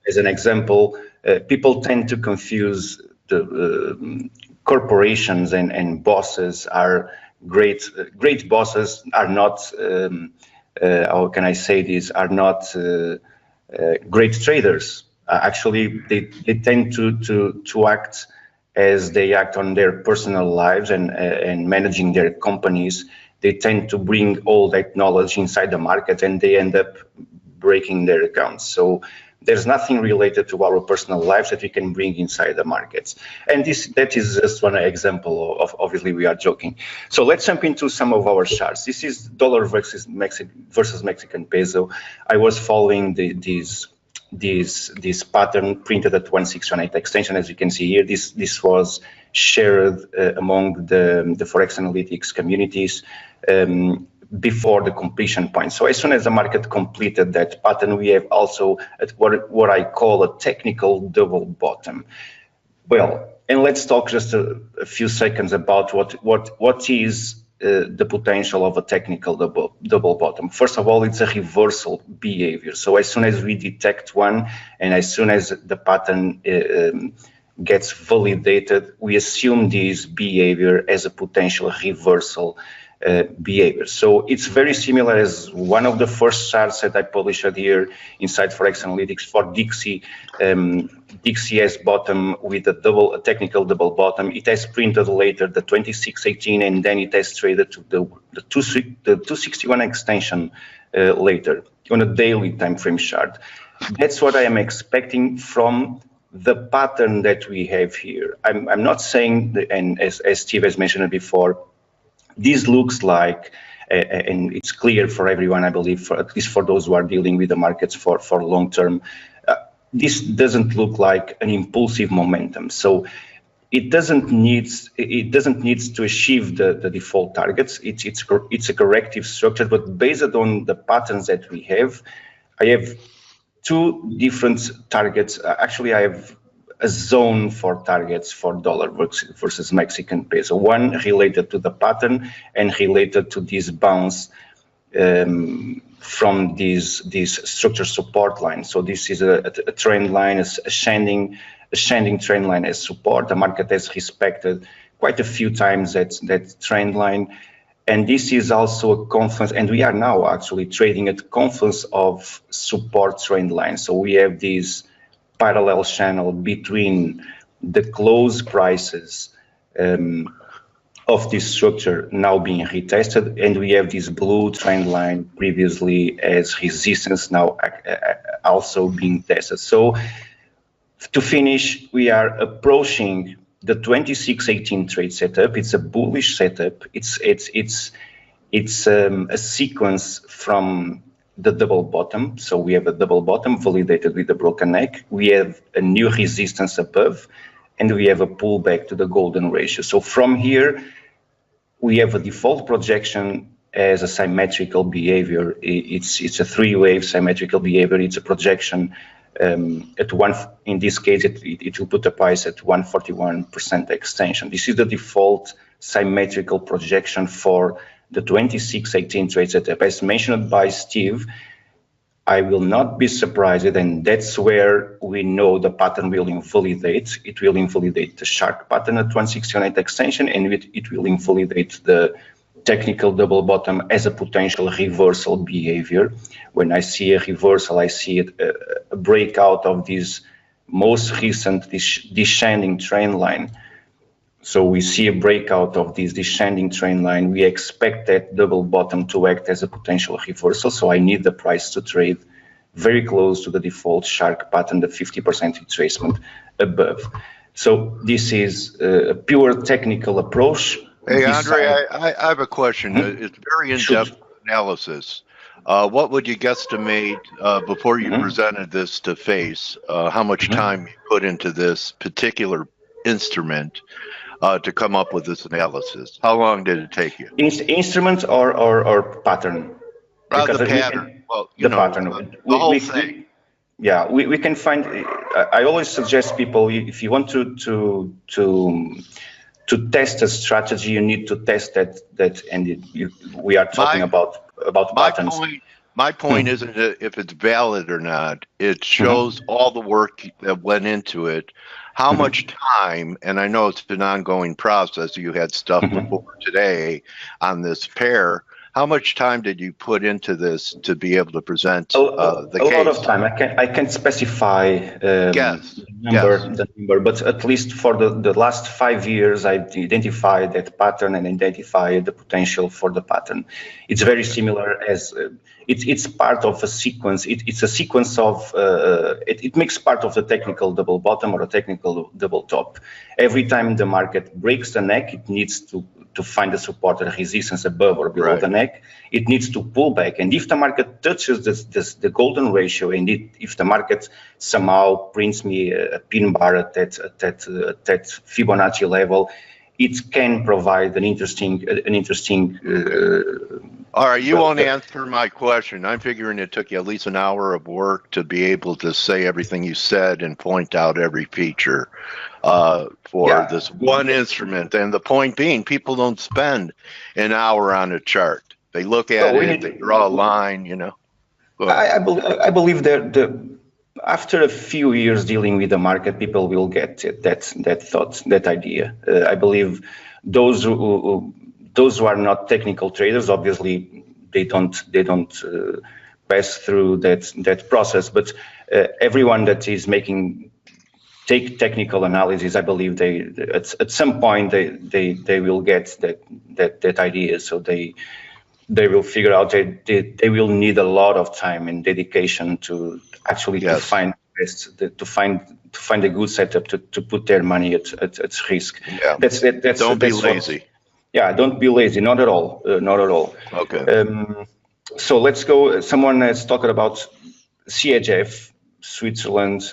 As an example, people tend to confuse the corporations and bosses are great. Great bosses are not. How can I say this? Are not. Great traders. Actually, they tend to act as they act on their personal lives and managing their companies. They tend to bring all that knowledge inside the market, and they end up breaking their accounts. So there's nothing related to our personal lives that we can bring inside the markets. And that is just one example of, obviously we are joking. So let's jump into some of our charts. This is dollar versus Mexican peso. I was following this pattern printed at 1618 extension. As you can see here, this was shared among the ForexAnalytix communities before the completion point. So as soon as the market completed that pattern, we have also what I call a technical double bottom. Well, and let's talk just a few seconds about what is the potential of a technical double bottom. First of all, it's a reversal behavior. So as soon as we detect one, and as soon as the pattern gets validated, we assume this behavior as a potential reversal behavior. So it's very similar as one of the first charts that I published here inside ForexAnalytix for Dixie. Dixie has bottom with a technical double bottom. It has printed later the 2618, and then it has traded to the 261 extension later on a daily time frame chart. That's what I am expecting from the pattern that we have here. I'm not saying, and as Steve has mentioned before, this looks like, and it's clear for everyone, I believe, at least for those who are dealing with the markets for long term, this doesn't look like an impulsive momentum. So it doesn't need to achieve the default targets. It's a corrective structure, but based on the patterns that we have, I have 2 different targets. Actually, I have a zone for targets for dollar versus Mexican peso. One related to the pattern and related to this bounce from this structure support line. So this is a trend line, a ascending trend line as support. The market has respected quite a few times that trend line. And this is also a confluence, and we are now actually trading at the confluence of support trend lines. So we have this parallel channel between the close prices of this structure now being retested, and we have this blue trend line previously as resistance now also being tested. So to finish, we are approaching the 2618 trade setup. It's a bullish setup. It's a sequence from the double bottom. So we have a double bottom validated with the broken neck. We have a new resistance above, and we have a pullback to the golden ratio. So from here, we have a default projection as a symmetrical behavior. It's a 3-wave symmetrical behavior. It's a projection at one. In this case, it will put the price at 141% extension. This is the default symmetrical projection for the 2618 trade setup. As mentioned by Steve, I will not be surprised, and that's where we know the pattern will invalidate. It will invalidate the shark pattern at 168 extension, and it will invalidate the technical double bottom as a potential reversal behavior. When I see a reversal, I see a breakout of this most recent descending trend line. So we see a breakout of this descending trend line. We expect that double bottom to act as a potential reversal. So I need the price to trade very close to the default shark pattern, the 50% retracement above. So this is a pure technical approach. Hey, Andre, I have a question. It's very in-depth analysis. What would you guesstimate before you presented this to FACE, how much time you put into this particular instrument to come up with this analysis? How long did it take you? Instrument or pattern? The pattern. Well, you know, pattern. The whole thing. Yeah, we can find. I always suggest people, if you want to test a strategy, you need to test that, and we are talking about patterns. My point isn't if it's valid or not. It shows all the work that went into it, how much time, and I know it's an ongoing process. You had stuff before today on this pair. How much time did you put into this to be able to present the case? A lot of time. I can't specify the number, but at least for the last 5 years, I've identified that pattern and identified the potential for the pattern. It's very similar as it's part of a sequence. It's a sequence of it makes part of the technical double bottom or a technical double top. Every time the market breaks the neck, it needs to find a support or resistance above or below the neck. It needs to pull back, and if the market touches the golden ratio, and if the market somehow prints me a pin bar at that Fibonacci level, it can provide an interesting. All right, you won't answer my question. I'm figuring it took you at least an hour of work to be able to say everything you said and point out every feature for this one instrument. And the point being, people don't spend an hour on a chart. They look at it, they draw a line, you know. I believe that after a few years dealing with the market, people will get that thought, that idea. I believe those who are not technical traders, obviously, they don't pass through that process. But everyone that is take technical analysis, I believe they at some point they will get that idea. So they will figure out that they will need a lot of time and dedication to actually to find a good setup to put their money at risk. Yeah. Don't be lazy. Don't be lazy. Not at all. Not at all. Okay. So let's go. Someone has talked about CHF, Switzerland,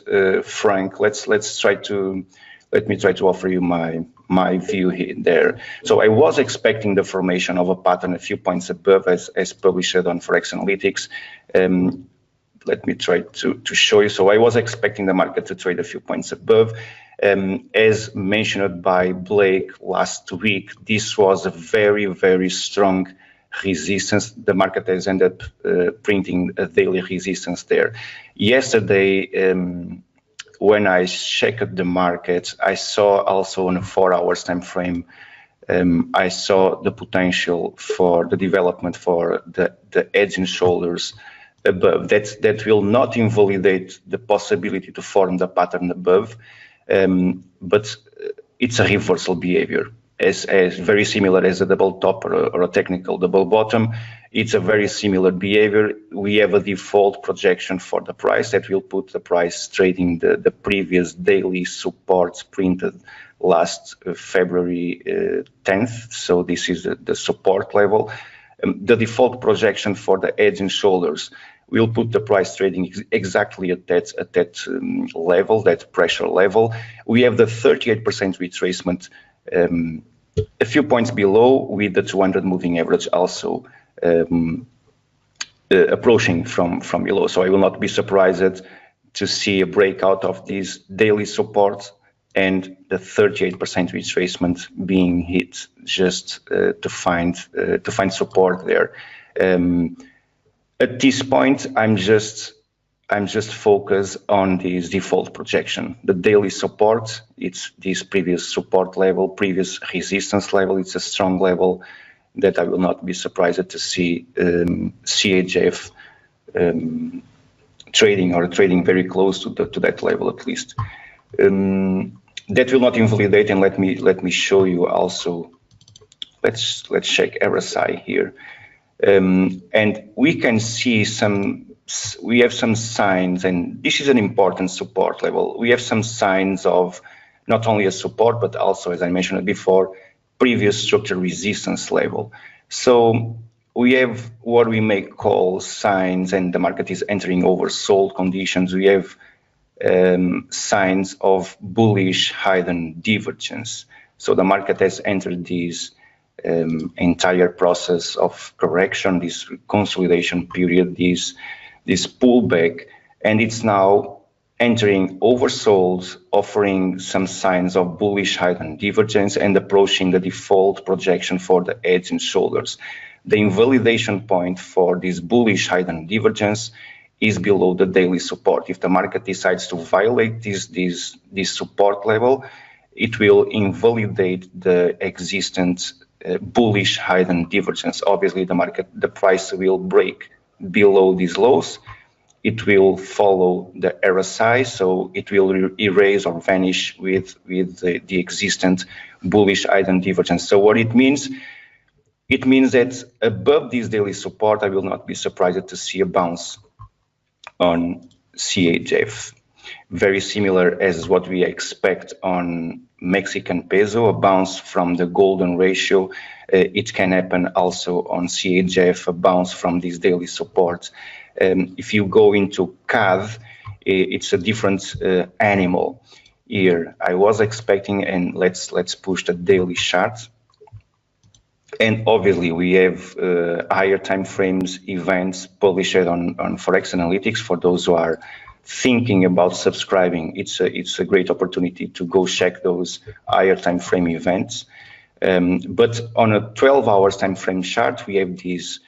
franc. Let me try to offer you my view here there. So I was expecting the formation of a pattern a few points above, as published on ForexAnalytix. Let me try to show you. So I was expecting the market to trade a few points above. As mentioned by Blake last week, this was a very, very strong resistance. The market has ended up printing a daily resistance there. Yesterday, when I checked the market, I saw also on a 4 hours time frame, I saw the potential for the development for the heads and shoulders above. That will not invalidate the possibility to form the pattern above, but it's a reversal behavior. As very similar as a double top or a technical double bottom. It's a very similar behavior. We have a default projection for the price that will put the price trading the previous daily supports printed last February 10th. So this is the support level. The default projection for the heads and shoulders will put the price trading exactly at that level, that pressure level. We have the 38% retracement a few points below, with the 200 moving average also approaching from below. So I will not be surprised to see a breakout of these daily supports and the 38% retracement being hit just to find support there. At this point, I'm just focused on this default projection. The daily support, it's this previous support level, previous resistance level. It's a strong level that I will not be surprised to see CHF trading very close to that level at least. That will not invalidate, and let me show you also. Let's check RSI here, and we can see we have some signs, and this is an important support level. We have some signs of not only a support, but also, as I mentioned before, previous structural resistance level. So we have what we may call signs, and the market is entering oversold conditions. We have signs of bullish hidden divergence. So the market has entered this entire process of correction, this consolidation period, this pullback, and it's now entering oversold, offering some signs of bullish hidden divergence and approaching the default projection for the heads and shoulders. The invalidation point for this bullish hidden divergence is below the daily support. If the market decides to violate this support level, it will invalidate the existent bullish hidden divergence. Obviously, the price will break below these lows. It will follow the RSI, so it will erase or vanish with the existent bullish hidden divergence. So what it means? It means that above this daily support, I will not be surprised to see a bounce on CHF. Very similar as what we expect on Mexican peso, a bounce from the golden ratio. It can happen also on CHF, a bounce from this daily support. If you go into CAD, it's a different animal. Here, I was expecting, and let's push the daily chart. And obviously, we have higher time frames events published on ForexAnalytix. For those who are thinking about subscribing, it's a great opportunity to go check those higher time frame events. But on a 12 hours time frame chart, we have this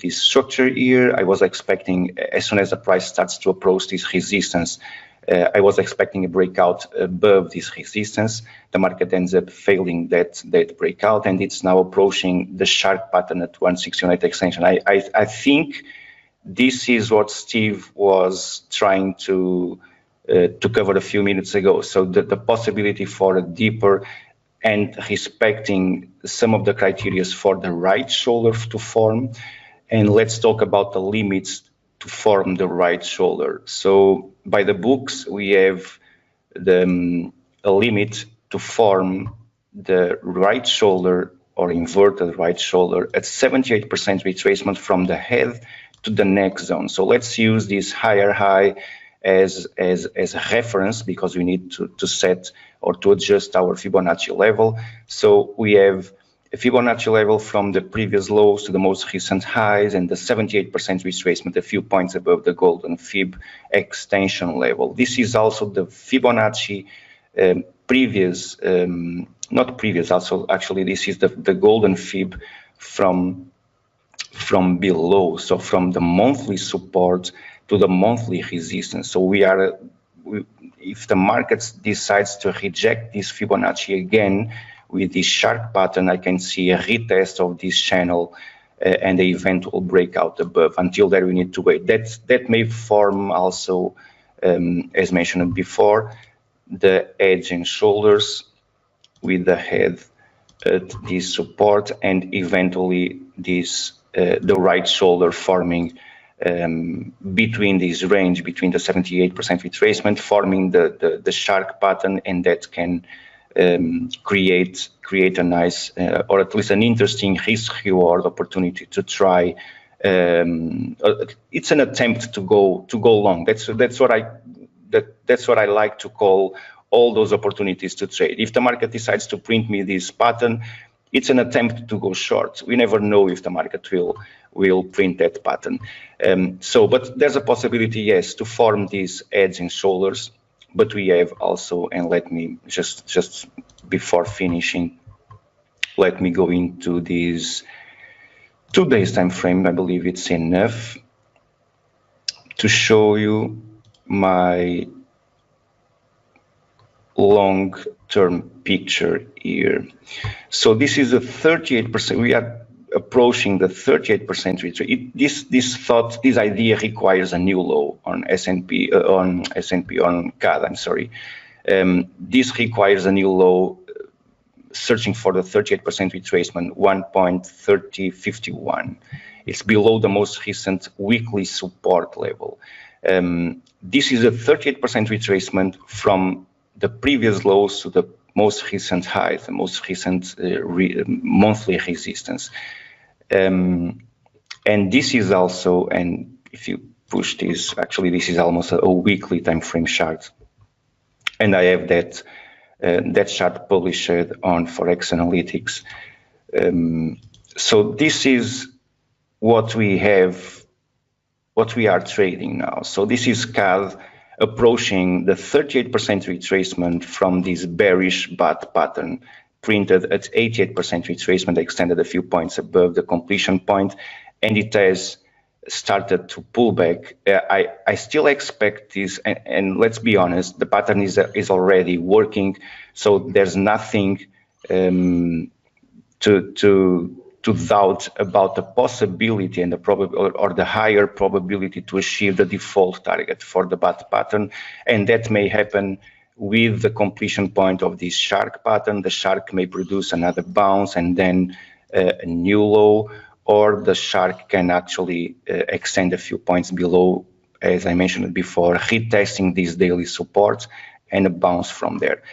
structure here. I was expecting, as soon as the price starts to approach this resistance, I was expecting a breakout above this resistance. The market ends up failing that breakout, and it's now approaching the sharp pattern at 168 extension. I think this is what Steve was trying to cover a few minutes ago. So the possibility for a deeper and respecting some of the criteria for the right shoulder to form. And let's talk about the limits to form the right shoulder. So by the books, we have a limit to form the right shoulder or inverted right shoulder at 78% retracement from the head to the neck zone. So let's use this higher high as a reference, because we need to set or to adjust our Fibonacci level. So we have a Fibonacci level from the previous lows to the most recent highs, and the 78% retracement a few points above the golden Fib extension level. This is also the Fibonacci not previous, also actually this is the golden Fib from below, so from the monthly support to the monthly resistance. So if the market decides to reject this Fibonacci again with this sharp pattern, I can see a retest of this channel and the eventual breakout above. Until there, we need to wait. That may form also, as mentioned before, the heads and shoulders with the head at this support, and eventually this the right shoulder forming between this range, between the 78% retracement, forming the shark pattern, and that can create a nice or at least an interesting risk reward opportunity to try. It's an attempt to go long. That's what I like to call all those opportunities to trade. If the market decides to print me this pattern, it's an attempt to go short. We never know if the market will print that pattern. But there's a possibility, yes, to form these heads and shoulders but we have also, and let me just before finishing, let me go into this 2 days time frame. I believe it's enough to show you my long-term picture here. So this is a 38%. We are approaching the 38% retracement. This idea requires a new low on S&P on CAD. I'm sorry. This requires a new low. Searching for the 38% retracement, 1.3051. It's below the most recent weekly support level. This is a 38% retracement from the previous lows to the most recent highs, the most recent monthly resistance. And this is also, and if you push this, actually this is almost a weekly time frame chart. And I have that chart published on ForexAnalytix. So this is what we have, what we are trading now. So this is CAD approaching the 38% retracement from this bearish bat pattern, printed at 88% retracement, extended a few points above the completion point, and it has started to pull back. I still expect this, and let's be honest, the pattern is already working, so there's nothing to doubt about the possibility and the probability or the higher probability to achieve the default target for the bat pattern, and that may happen with the completion point of this shark pattern. The shark may produce another bounce and then a new low, or the shark can actually extend a few points below, as I mentioned before, retesting these daily supports and a bounce from there.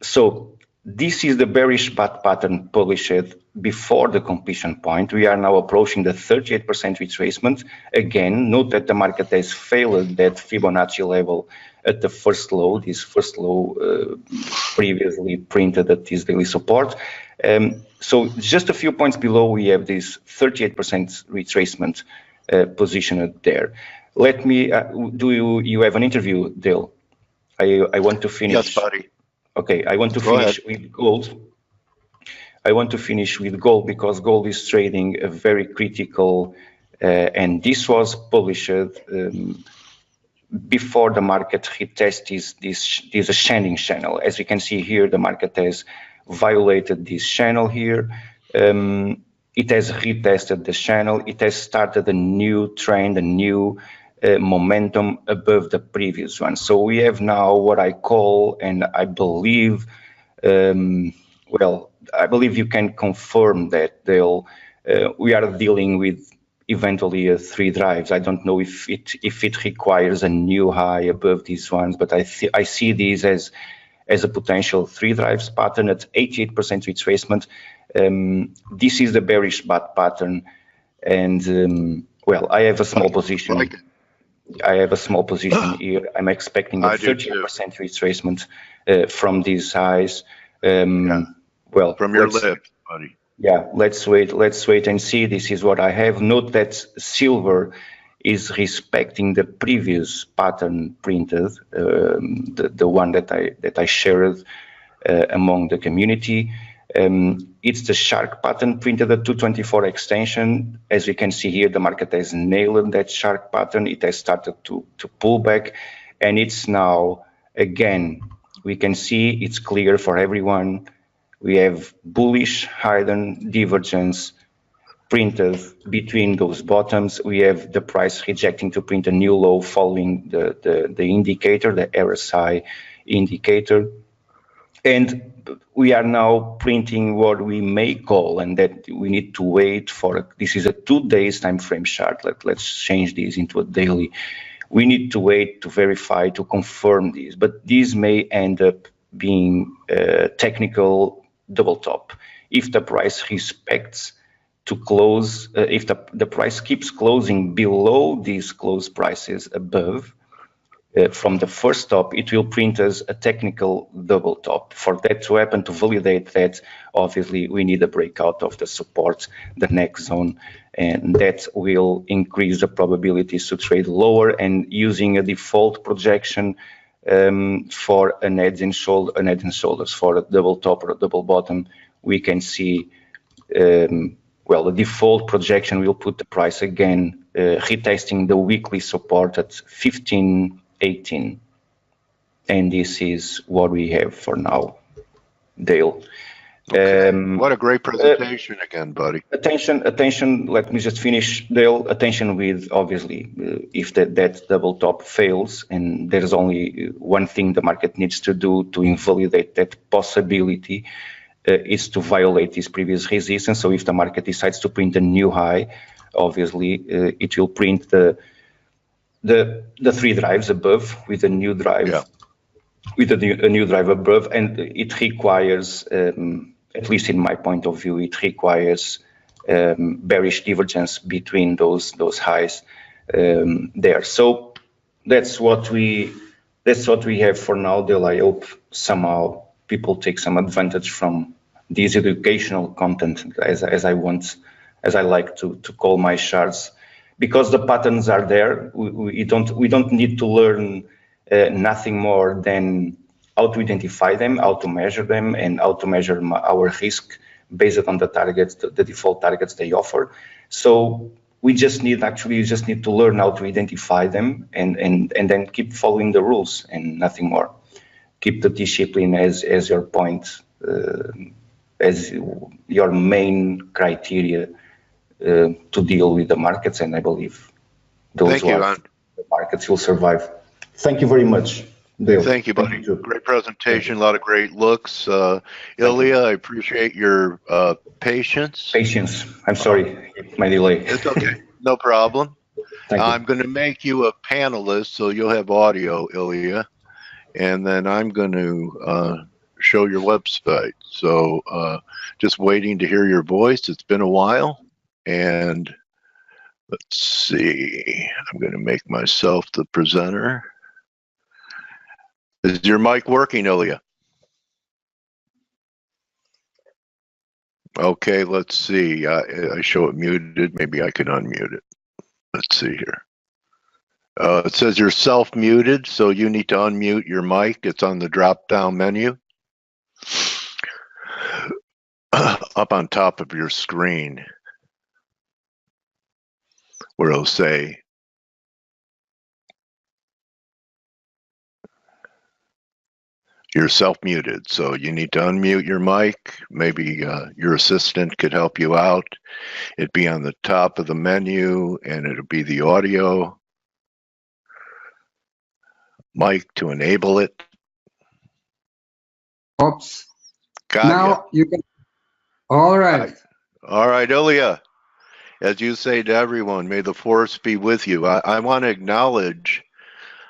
So this is the bearish bat pattern published before the completion point. We are now approaching the 38% retracement. Again, note that the market has failed that Fibonacci level at the first low, this first low previously printed at this daily support. So just a few points below, we have this 38% retracement positioned there. Let me, do you have an interview, Dale? I want to finish. Yes, buddy. Okay, I want to finish with gold. I want to finish with gold because gold is trading a very critical, and this was published before the market retests this ascending channel. As we can see here, the market has violated this channel here. It has retested the channel. It has started a new trend, a new momentum above the previous one. So we have now what I call, and I believe, well, I believe you can confirm that we are dealing with eventually 3 drives. I don't know if it requires a new high above these ones, but I see these as a potential 3 drives pattern at 88% retracement. This is the bearish bat pattern, and well, I have a small position. I have a small position here. I'm expecting a 30% retracement from these highs. Well, from your lips, buddy. Yeah, let's wait and see. This is what I have. Note that silver is respecting the previous pattern printed, the one that I shared among the community. It's the shark pattern printed at 224 extension. As we can see here, the market has nailed that shark pattern. It has started to pull back, and it's now, again, we can see it's clear for everyone. We have bullish hidden divergence printed between those bottoms. We have the price rejecting to print a new low following the indicator, the RSI indicator. And we are now printing what we may call, and that we need to wait for, this is a 2 days time frame chart. Let's change this into a daily. We need to wait to verify, to confirm this, but this may end up being technical double top. If the price respects to close, if the price keeps closing below these close prices above, from the first top, it will print as a technical double top. For that to happen, to validate that, obviously we need a breakout of the support, the next zone, and that will increase the probabilities to trade lower. And using a default projection, for an head and shoulders. For a double top or a double bottom, we can see, well, the default projection will put the price again retesting the weekly support at 15.18, and this is what we have for now. Dale. Okay. What a great presentation again, buddy. Attention, let me just finish, Dale. Attention with, obviously, if that double top fails, and there's only one thing the market needs to do to invalidate that possibility, is to violate this previous resistance. So if the market decides to print a new high, obviously, it will print the 3 drives above with a new drive. Yeah. With a new drive above, and it requires, at least in my point of view, it requires bearish divergence between those highs there. So that's what we have for now, Dale. I hope somehow people take some advantage from this educational content, as I like to call my charts, because the patterns are there. We don't need to learn nothing more than how to identify them, how to measure them, and how to measure our risk based on the targets, the default targets they offer. So we just need to learn how to identify them and then keep following the rules and nothing more. Keep the discipline as your point, as your main criteria to deal with the markets, and I believe those the markets will survive. Thank you very much, Dale. Thank you, buddy. Great presentation, a lot of great looks. Ilya, I appreciate your patience. I'm sorry, my delay. It's okay, no problem. I'm going to make you a panelist, so you'll have audio, Ilya, and then I'm going to show your website. So just waiting to hear your voice. It's been a while, and let's see. I'm going to make myself the presenter. Is your mic working, Ilya? Okay, let's see. I show it muted. Maybe I can unmute it. Let's see here. It says you're self-muted, so you need to unmute your mic. It's on the drop-down menu up on top of your screen, where it'll say you're self-muted, so you need to unmute your mic. Maybe your assistant could help you out. It'd be on the top of the menu, and it'll be the audio mic to enable it. Oops. Got now you can. All right. All right, Ilya. As you say to everyone, may the force be with you. I want to acknowledge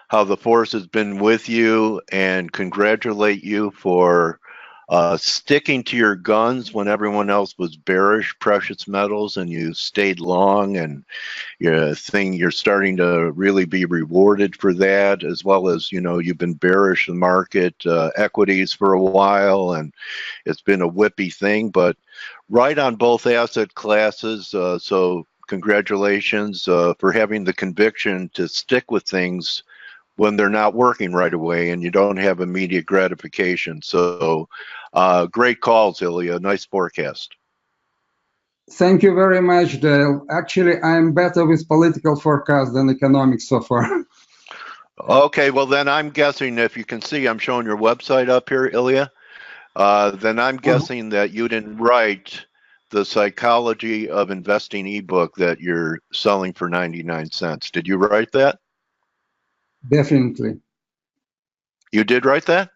how the force has been with you and congratulate you for sticking to your guns when everyone else was bearish precious metals, and you stayed long, and you're starting to really be rewarded for that, as well as, you know, you've been bearish in market equities for a while, and it's been a whippy thing, but right on both asset classes. So congratulations for having the conviction to stick with things when they're not working right away and you don't have immediate gratification. So great calls, Ilya. Nice forecast. Thank you very much, Dale. Actually, I'm better with political forecast than economics so far. Okay, well then I'm guessing, if you can see, I'm showing your website up here, Ilya. Then I'm guessing that you didn't write the Psychology of Investing ebook that you're selling for 99 cents. Did you write that? Definitely. You did write that?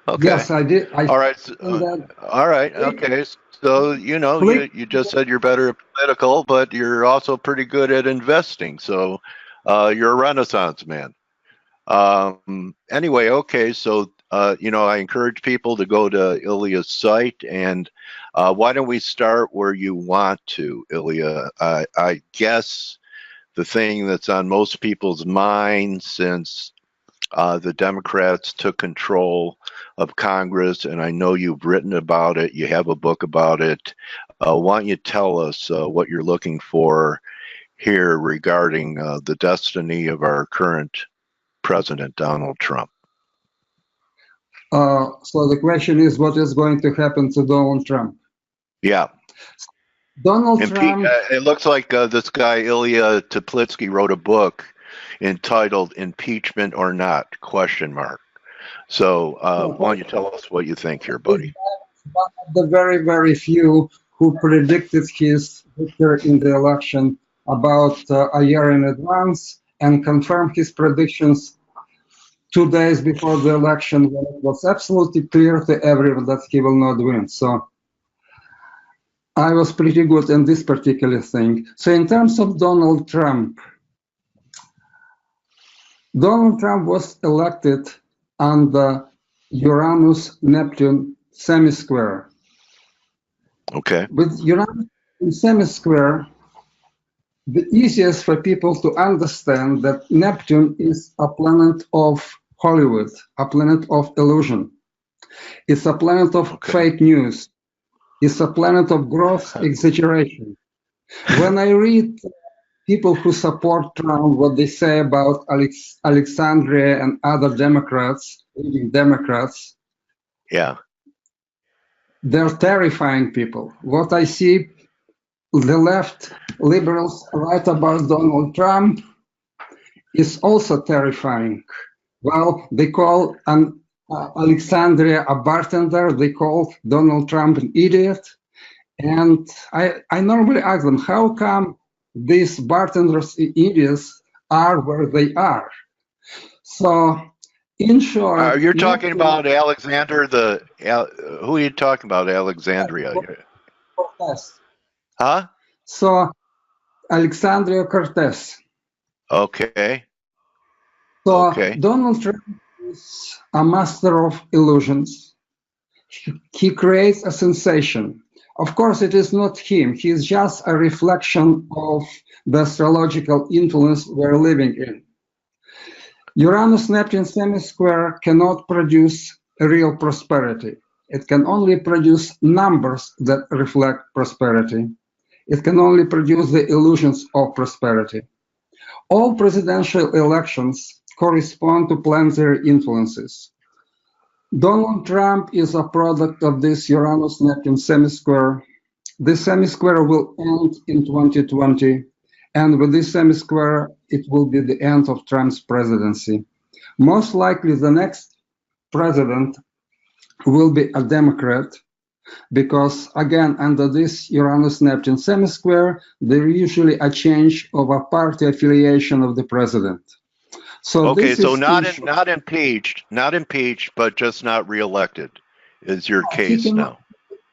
Okay. Yes, I did. All right. All right. Okay. So, you know, you just said you're better at political, but you're also pretty good at investing. So you're a Renaissance man. Anyway, okay. So, you know, I encourage people to go to Ilya's site, and why don't we start where you want to, Ilya? I guess the thing that's on most people's minds since the Democrats took control of Congress, and I know you've written about it, you have a book about it. Why don't you tell us what you're looking for here regarding the destiny of our current President Donald Trump? So the question is, what is going to happen to Donald Trump? Yeah. Donald Trump. It looks like this guy Ilya Teplitsky wrote a book entitled "Impeachment or Not?" ? So why don't you tell us what you think here, buddy? One of the very, very few who predicted his victory in the election about a year in advance and confirmed his predictions 2 days before the election, when it was absolutely clear to everyone that he will not win. So I was pretty good in this particular thing. So in terms of Donald Trump was elected on the Uranus-Neptune semisquare. Okay. With Uranus semisquare, the easiest for people to understand that Neptune is a planet of Hollywood, a planet of illusion. It's a planet of fake news. It's a planet of gross exaggeration. When I read people who support Trump, what they say about Alexandria and other Democrats, leading Democrats, yeah, they're terrifying people. What I see, the left liberals write about Donald Trump is also terrifying. Well, they call Alexandria a bartender. They call Donald Trump an idiot. And I normally ask them, how come these bartenders and idiots are where they are? So, in short, you're talking about Alexander. Who are you talking about? Alexandria. Cortez. Huh? So, Alexandria Cortez. Okay. So Donald Trump is a master of illusions. He creates a sensation. Of course, it is not him. He is just a reflection of the astrological influence we're living in. Uranus-Neptune semisquare cannot produce real prosperity. It can only produce numbers that reflect prosperity. It can only produce the illusions of prosperity. All presidential elections correspond to planetary influences. Donald Trump is a product of this Uranus-Neptune semisquare. This semisquare will end in 2020, and with this semisquare, it will be the end of Trump's presidency. Most likely, the next president will be a Democrat, because, again, under this Uranus-Neptune semisquare, there is usually a change of a party affiliation of the president. So okay, so not impeached, but just not reelected is your case now.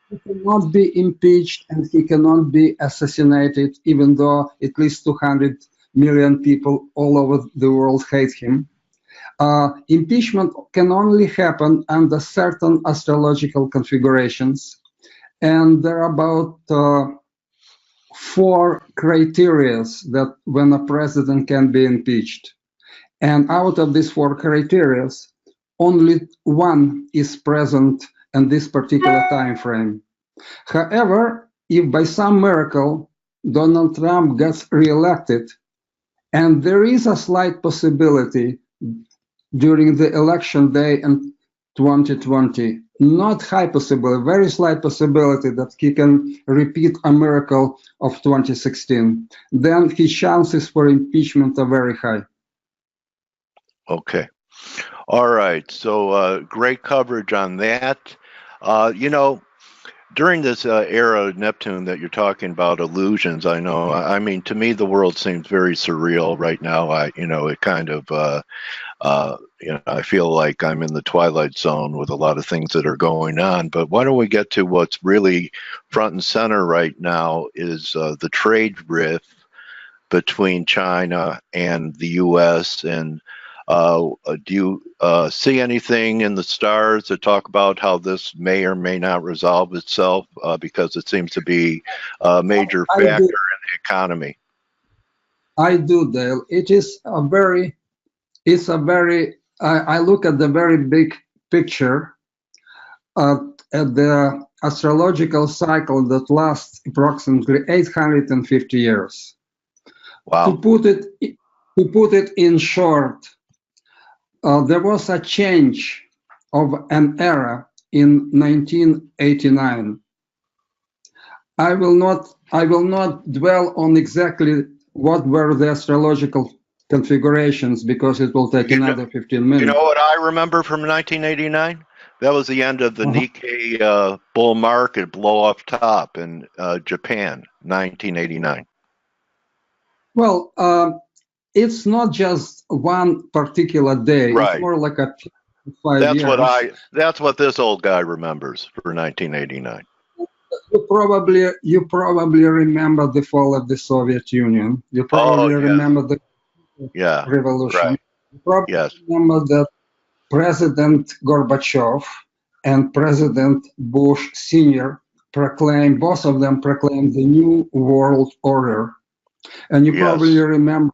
He cannot be impeached and he cannot be assassinated, even though at least 200 million people all over the world hate him. Impeachment can only happen under certain astrological configurations, and there are about 4 criteria that when a president can be impeached. And out of these 4 criteria, only 1 is present in this particular time frame. However, if by some miracle Donald Trump gets reelected, and there is a slight possibility during the election day in 2020, not high possibility, very slight possibility that he can repeat a miracle of 2016, then his chances for impeachment are very high. Okay. All right. So great coverage on that. You know, during this era of Neptune that you're talking about, illusions, I know, I mean, to me, the world seems very surreal right now. It kind of, I feel like I'm in the twilight zone with a lot of things that are going on. But why don't we get to what's really front and center right now is the trade rift between China and the U.S. And do you see anything in the stars that talk about how this may or may not resolve itself? Because it seems to be a major factor in the economy. I do, Dale. I look at the very big picture at the astrological cycle that lasts approximately 850 years. Wow. To put it in short, there was a change of an era in 1989. I will not dwell on exactly what were the astrological configurations because it will take another 15 minutes. You know what I remember from 1989? That was the end of the Nikkei bull market blow off top in Japan, 1989. Well, it's not just one particular day. Right. It's more like a 5 years. That's what this old guy remembers for 1989. You probably remember the fall of the Soviet Union. You probably remember the revolution. Right. You probably remember that President Gorbachev and President Bush Sr. both of them proclaimed the new world order. And you probably remember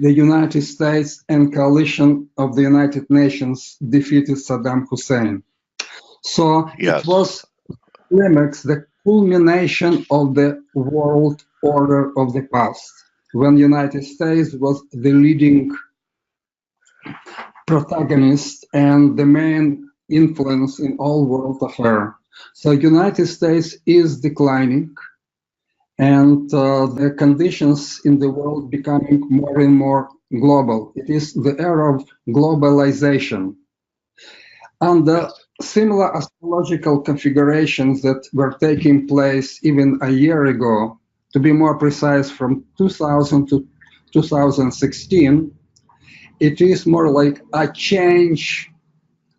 the United States and coalition of the United Nations defeated Saddam Hussein. So it was the culmination of the world order of the past, when the United States was the leading protagonist and the main influence in all world affairs. So United States is declining, and the conditions in the world becoming more and more global. It is the era of globalization. Under similar astrological configurations that were taking place even a year ago, to be more precise, from 2000 to 2016, it is more like a change,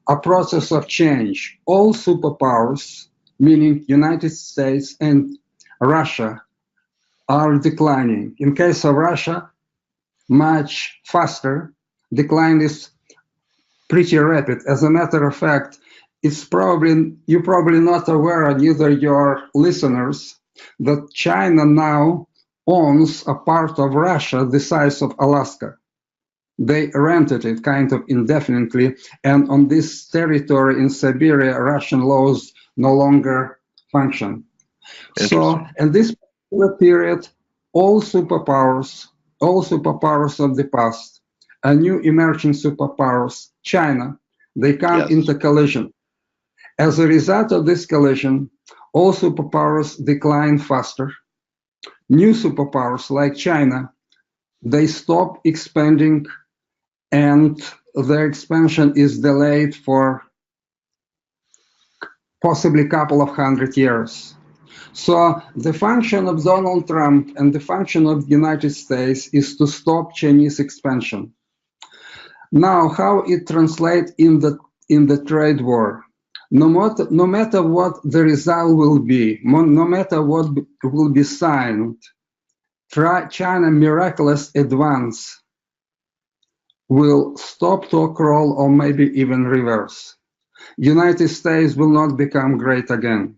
a process of change. All superpowers, meaning United States and Russia, are declining. In case of Russia, much faster. Decline is pretty rapid. As a matter of fact, you're probably not aware, neither your listeners, that China now owns a part of Russia the size of Alaska. They rented it kind of indefinitely, and on this territory in Siberia, Russian laws no longer function. So, in this period, all superpowers of the past, and new emerging superpowers, China, they come into collision. As a result of this collision, all superpowers decline faster. New superpowers like China, they stop expanding, and their expansion is delayed for possibly a couple of 100 years. So the function of Donald Trump and the function of the United States is to stop Chinese expansion. Now, how it translates in the trade war? No matter what the result will be, no matter what will be signed, China miraculous advance will stop to crawl or maybe even reverse. United States will not become great again.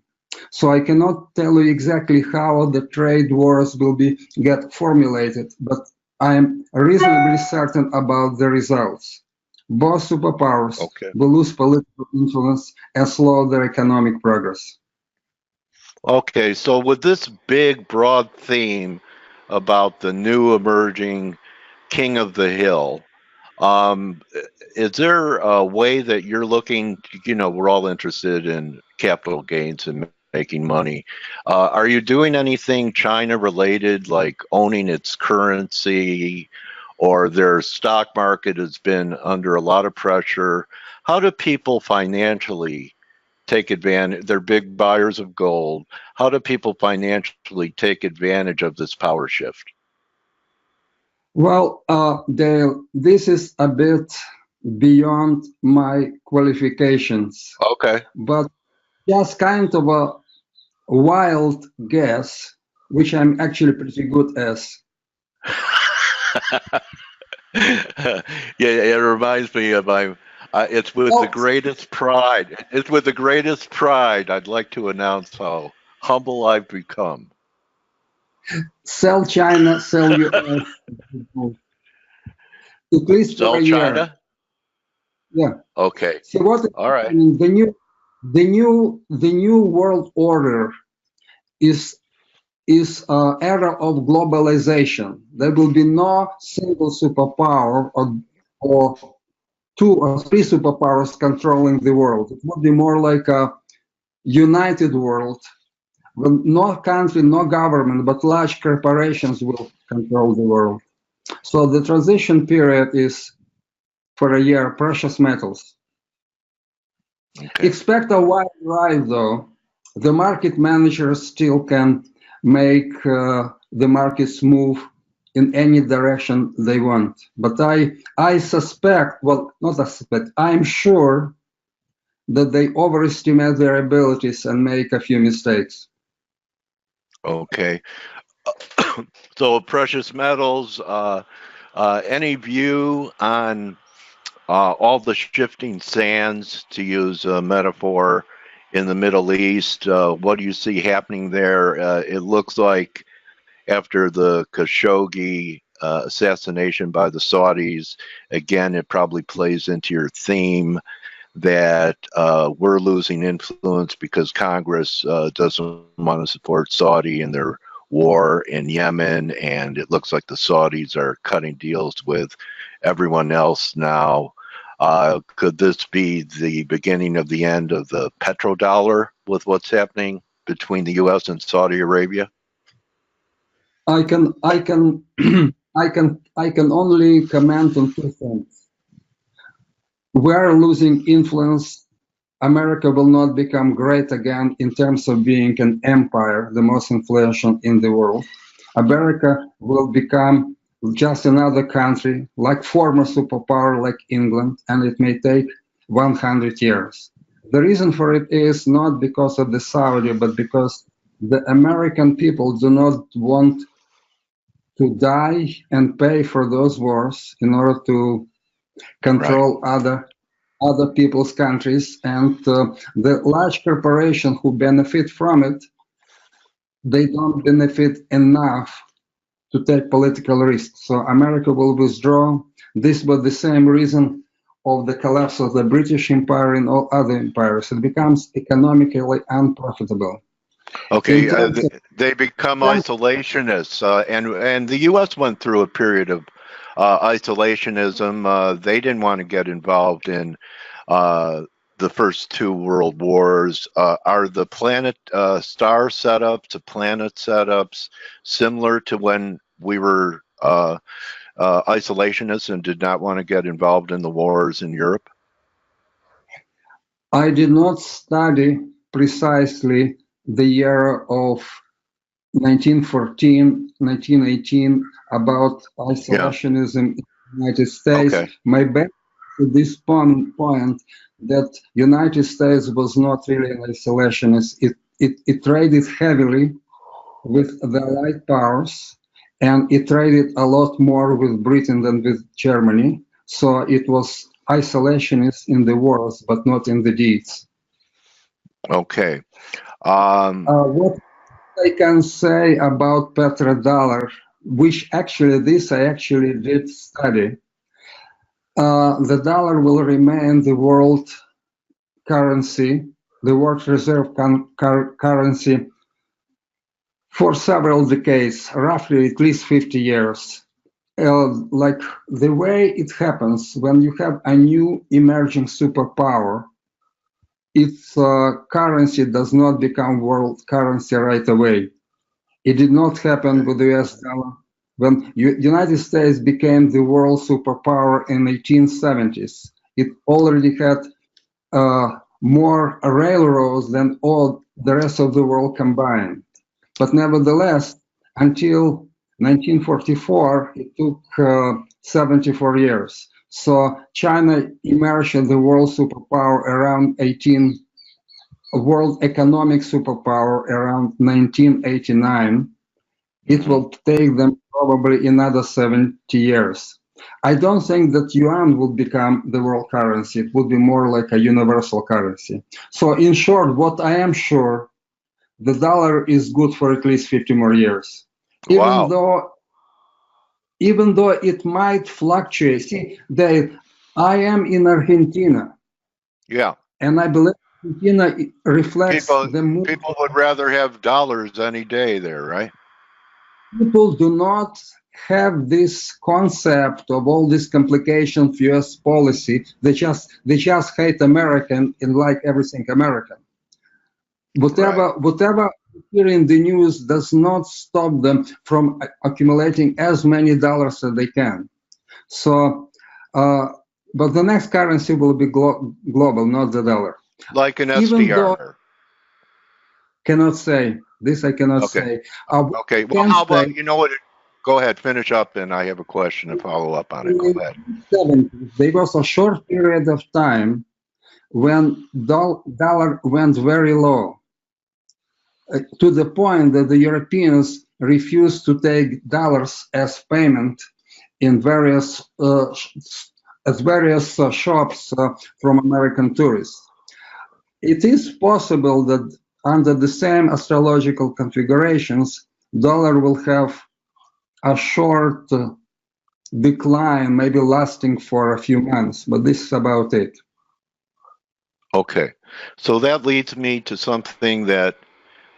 So I cannot tell you exactly how the trade wars will get formulated, but I am reasonably certain about the results. Both superpowers will lose political influence and slow their economic progress. Okay, so with this big, broad theme about the new emerging king of the hill, is there a way that you're looking, we're all interested in capital gains and making money. Are you doing anything China related, like owning its currency, or their stock market has been under a lot of pressure? How do people financially take advantage? They're big buyers of gold. How do people financially take advantage of this power shift? Well, Dale, this is a bit beyond my qualifications. Okay. But just kind of a wild guess, which I'm actually pretty good at. Yeah, it reminds me of it's with the greatest pride. It's with the greatest pride I'd like to announce how humble I've become. Sell China, sell US. At least sell for a China? Year. Yeah. Okay. So what? All right. The new world order is era of globalization. There will be no single superpower or two or three superpowers controlling the world. It would be more like a united world, when no country, no government, but large corporations will control the world. So the transition period is for a year, precious metals. Okay. Expect a wide ride, though. The market managers still can make the markets move in any direction they want. But I suspect, well, not I suspect, I'm sure that they overestimate their abilities and make a few mistakes. Okay. So precious metals, any view on all the shifting sands, to use a metaphor, in the Middle East? What do you see happening there? It looks like after the Khashoggi assassination by the Saudis, again, it probably plays into your theme that we're losing influence because Congress doesn't want to support Saudi in their war in Yemen, and it looks like the Saudis are cutting deals with everyone else now. Could this be the beginning of the end of the petrodollar with what's happening between the U.S. and Saudi Arabia? I can only comment on two things. We're losing influence. America will not become great again in terms of being an empire, the most influential in the world. America will become just another country, like former superpower like England, and it may take 100 years. The reason for it is not because of the Saudi, but because the American people do not want to die and pay for those wars in order to control other people's countries, and the large corporations who benefit from it, they don't benefit enough to take political risks. So America will withdraw. This was the same reason of the collapse of the British Empire and all other empires. It becomes economically unprofitable. Okay, they become isolationists, and the U.S. went through a period of isolationism. They didn't want to get involved in the first two world wars. Are the planet star setups, the planet setups, similar to when we were isolationists and did not want to get involved in the wars in Europe? I did not study precisely the year of 1914, 1918 about isolationism in the United States. Okay. My bet to this point that United States was not really an isolationist. It traded heavily with the Allied powers, and it traded a lot more with Britain than with Germany. So it was isolationist in the wars, but not in the deeds. Okay. What I can say about petrodollar, which actually I actually did study, the dollar will remain the world currency, the world reserve currency for several decades, roughly at least 50 years. Like the way it happens when you have a new emerging superpower, its currency does not become world currency right away. It did not happen with the US dollar. When United States became the world superpower in 1870s, it already had more railroads than all the rest of the world combined. But nevertheless, until 1944, it took 74 years. So China emerged as the world superpower around world economic superpower around 1989. It will take them probably another 70 years. I don't think that yuan will become the world currency. It would be more like a universal currency. So in short, what I am sure, the dollar is good for at least 50 more years. Wow. Even though it might fluctuate. See, Dave, I am in Argentina. Yeah. And I believe Argentina reflects the mood. People would rather have dollars any day there, right? People do not have this concept of all these complications of U.S. policy. They just hate American and like everything American. Whatever here in the news does not stop them from accumulating as many dollars as they can. So, but the next currency will be global, not the dollar. Like an Even SDR. though, cannot say this. I cannot say. Okay. Well, how about, you know what? Go ahead, finish up, and I have a question to follow up on it. Go ahead. There was a short period of time when dollar went very low, to the point that the Europeans refused to take dollars as payment in various shops from American tourists. It is possible that under the same astrological configurations, dollar will have a short decline, maybe lasting for a few months, but this is about it. Okay, so that leads me to something that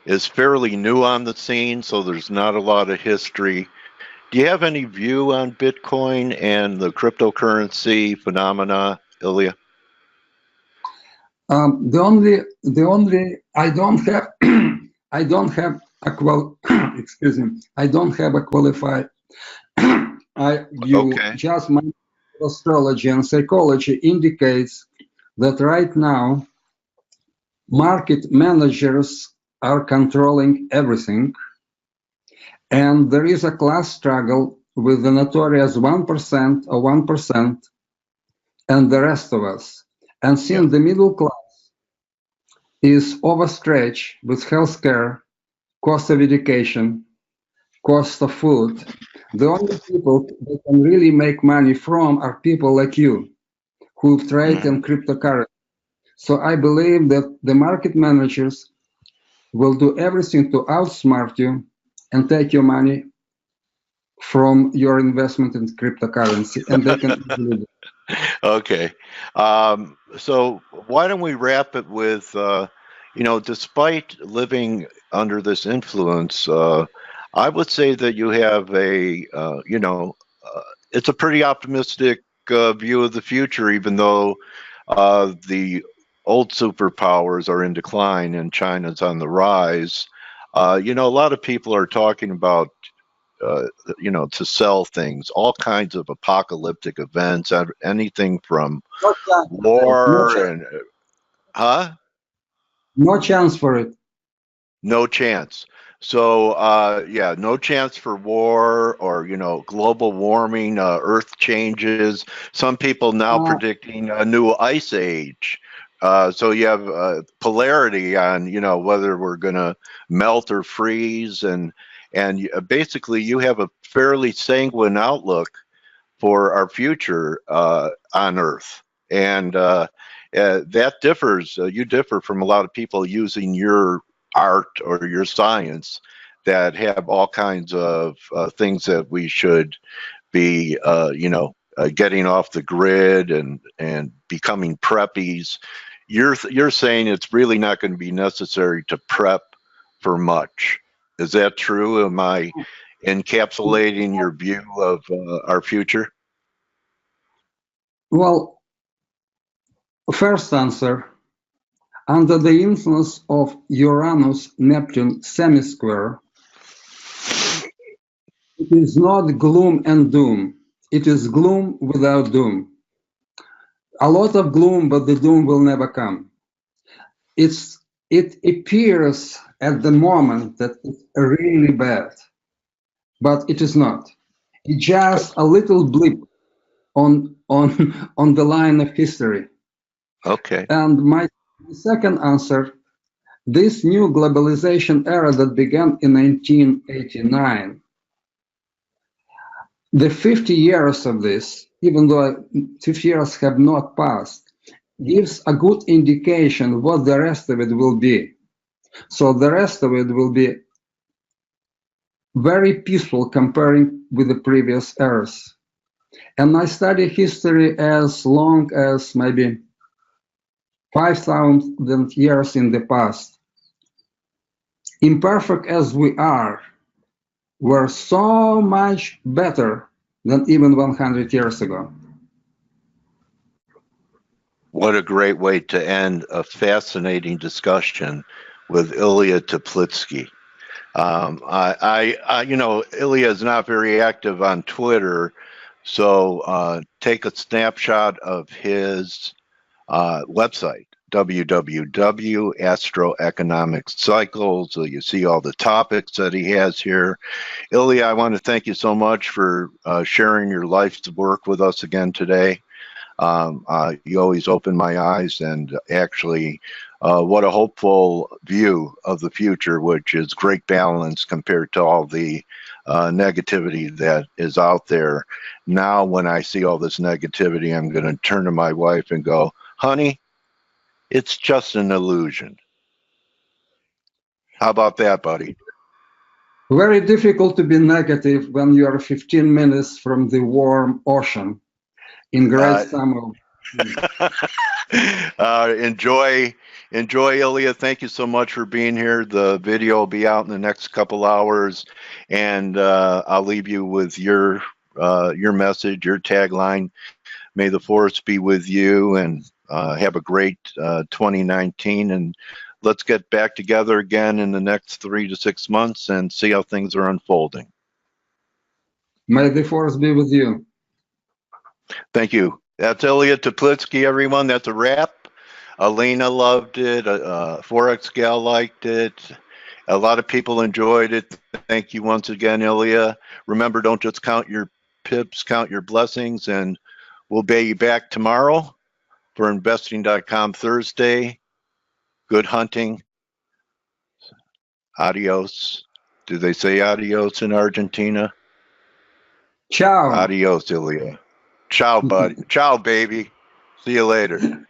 is fairly new on the scene, so there's not a lot of history. Do you have any view on Bitcoin and the cryptocurrency phenomena, Ilya? The only I don't have I don't have a qualified view. Okay. Just my astrology and psychology indicates that right now market managers are controlling everything, and there is a class struggle with the notorious 1% or 1% and the rest of us. And since the middle class is overstretched with healthcare, cost of education, cost of food, the only people that can really make money from are people like you who trade in cryptocurrency. So I believe that the market managers will do everything to outsmart you and take your money from your investment in cryptocurrency, and they can easily do it. Okay. So why don't we wrap it with, despite living under this influence, I would say that you have it's a pretty optimistic view of the future, even though the old superpowers are in decline and China's on the rise. A lot of people are talking about to sell things, all kinds of apocalyptic events, anything from war and No chance for it. No chance. So no chance for war or global warming, earth changes. Some people now predicting a new ice age. So you have polarity on whether we're going to melt or freeze, and basically you have a fairly sanguine outlook for our future on Earth, and that differs. You differ from a lot of people using your art or your science that have all kinds of things that we should be, getting off the grid and becoming preppies. You're saying it's really not going to be necessary to prep for much. Is that true? Am I encapsulating your view of our future? Well, first answer, under the influence of Uranus-Neptune semi-square, it is not gloom and doom. It is gloom without doom. A lot of gloom, but the doom will never come. It appears at the moment that it's really bad, but it is not. It's just a little blip on the line of history. Okay. And my second answer, this new globalization era that began in 1989, the 50 years of this, even though 50 years have not passed, gives a good indication what the rest of it will be. So the rest of it will be very peaceful comparing with the previous eras. And I study history as long as maybe 5,000 years in the past. Imperfect as we are, were so much better than even 100 years ago. What a great way to end a fascinating discussion with Ilya Teplitsky. You know, Ilya is not very active on Twitter, so take a snapshot of his website, www.astroeconomics cycles. So you see all the topics that he has here. Ilya, I want to thank you so much for sharing your life's work with us again today. You always open my eyes, and actually what a hopeful view of the future, which is great balance compared to all the negativity that is out there. Now when I see all this negativity, I'm going to turn to my wife and go, honey, it's just an illusion. How about that, buddy? Very difficult to be negative when you are 15 minutes from the warm ocean in great summer. Enjoy, Ilya. Thank you so much for being here. The video will be out in the next couple hours, and I'll leave you with your message, your tagline. May the force be with you, and have a great 2019. And let's get back together again in the next 3 to 6 months and see how things are unfolding. May the force be with you. Thank you. That's Ilya Teplitsky, everyone. That's a wrap. Elena loved it. Forex Gal liked it. A lot of people enjoyed it. Thank you once again, Ilya. Remember, don't just count your pips, count your blessings. And we'll be back tomorrow for investing.com Thursday. Good hunting. Adios. Do they say adios in Argentina? Ciao. Adios, Ilya. Ciao, buddy. Ciao, baby. See you later.